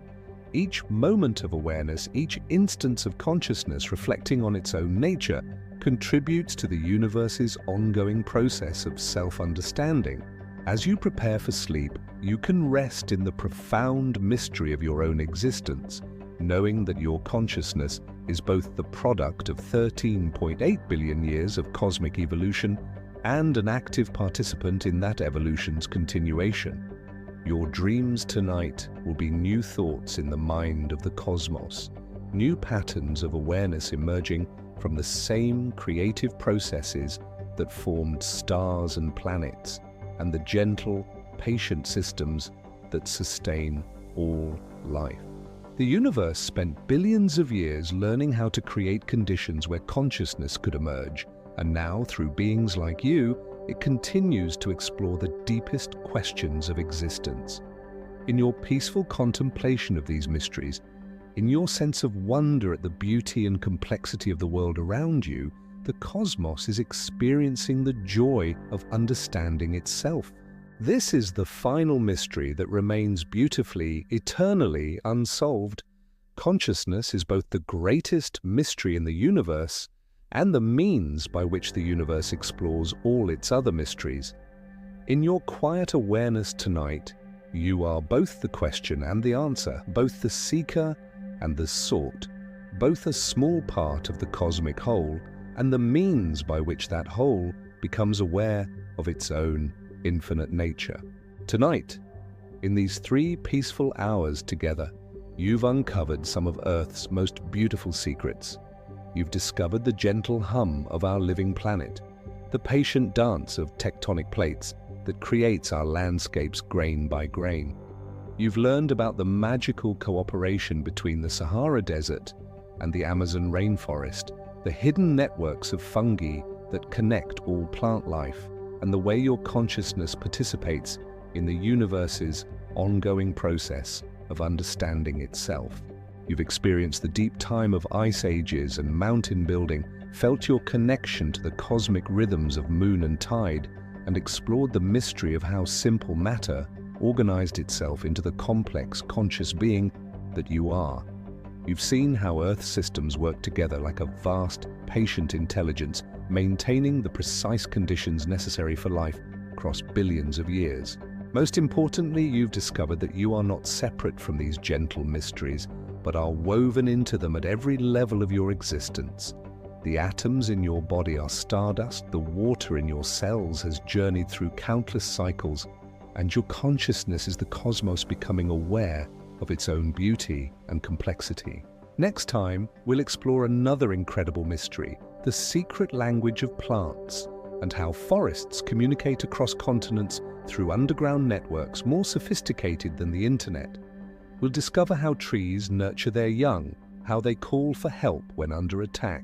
S1: Each moment of awareness, each instance of consciousness reflecting on its own nature, contributes to the universe's ongoing process of self-understanding. As you prepare for sleep, you can rest in the profound mystery of your own existence, knowing that your consciousness is both the product of 13.8 billion years of cosmic evolution and an active participant in that evolution's continuation. Your dreams tonight will be new thoughts in the mind of the cosmos, new patterns of awareness emerging from the same creative processes that formed stars and planets, and the gentle, patient systems that sustain all life. The universe spent billions of years learning how to create conditions where consciousness could emerge, and now, through beings like you, it continues to explore the deepest questions of existence. In your peaceful contemplation of these mysteries, in your sense of wonder at the beauty and complexity of the world around you, the cosmos is experiencing the joy of understanding itself. This is the final mystery that remains beautifully, eternally unsolved. Consciousness is both the greatest mystery in the universe and the means by which the universe explores all its other mysteries. In your quiet awareness tonight, you are both the question and the answer, both the seeker and the sought, both a small part of the cosmic whole and the means by which that whole becomes aware of its own infinite nature. Tonight, in these 3 peaceful hours together, you've uncovered some of Earth's most beautiful secrets. You've discovered the gentle hum of our living planet, the patient dance of tectonic plates that creates our landscapes grain by grain. You've learned about the magical cooperation between the Sahara Desert and the Amazon rainforest, the hidden networks of fungi that connect all plant life, and the way your consciousness participates in the universe's ongoing process of understanding itself. You've experienced the deep time of ice ages and mountain building, felt your connection to the cosmic rhythms of moon and tide, and explored the mystery of how simple matter organized itself into the complex conscious being that you are. You've seen how Earth's systems work together like a vast, patient intelligence, maintaining the precise conditions necessary for life across billions of years. Most importantly, you've discovered that you are not separate from these gentle mysteries, but are woven into them at every level of your existence. The atoms in your body are stardust, the water in your cells has journeyed through countless cycles, and your consciousness is the cosmos becoming aware of its own beauty and complexity. Next time, we'll explore another incredible mystery, the secret language of plants, and how forests communicate across continents through underground networks more sophisticated than the internet. We'll discover how trees nurture their young, how they call for help when under attack,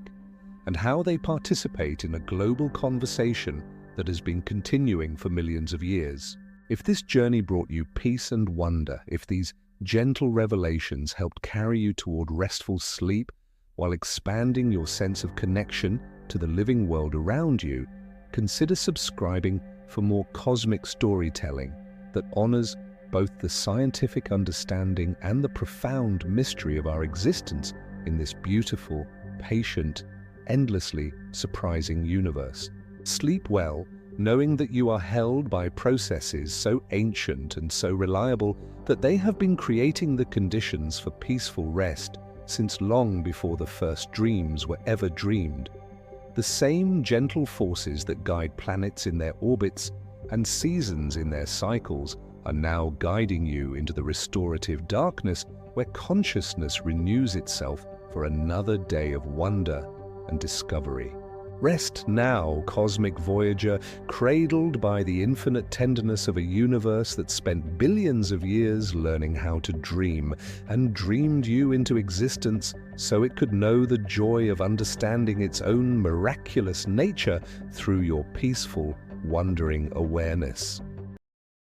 S1: and how they participate in a global conversation that has been continuing for millions of years. If this journey brought you peace and wonder, if these gentle revelations helped carry you toward restful sleep while expanding your sense of connection to the living world around you, consider subscribing for more cosmic storytelling that honors both the scientific understanding and the profound mystery of our existence in this beautiful, patient, endlessly surprising universe. Sleep well, knowing that you are held by processes so ancient and so reliable that they have been creating the conditions for peaceful rest since long before the first dreams were ever dreamed. The same gentle forces that guide planets in their orbits and seasons in their cycles are now guiding you into the restorative darkness where consciousness renews itself for another day of wonder and discovery. Rest now, cosmic voyager, cradled by the infinite tenderness of a universe that spent billions of years learning how to dream and dreamed you into existence so it could know the joy of understanding its own miraculous nature through your peaceful, wondering awareness.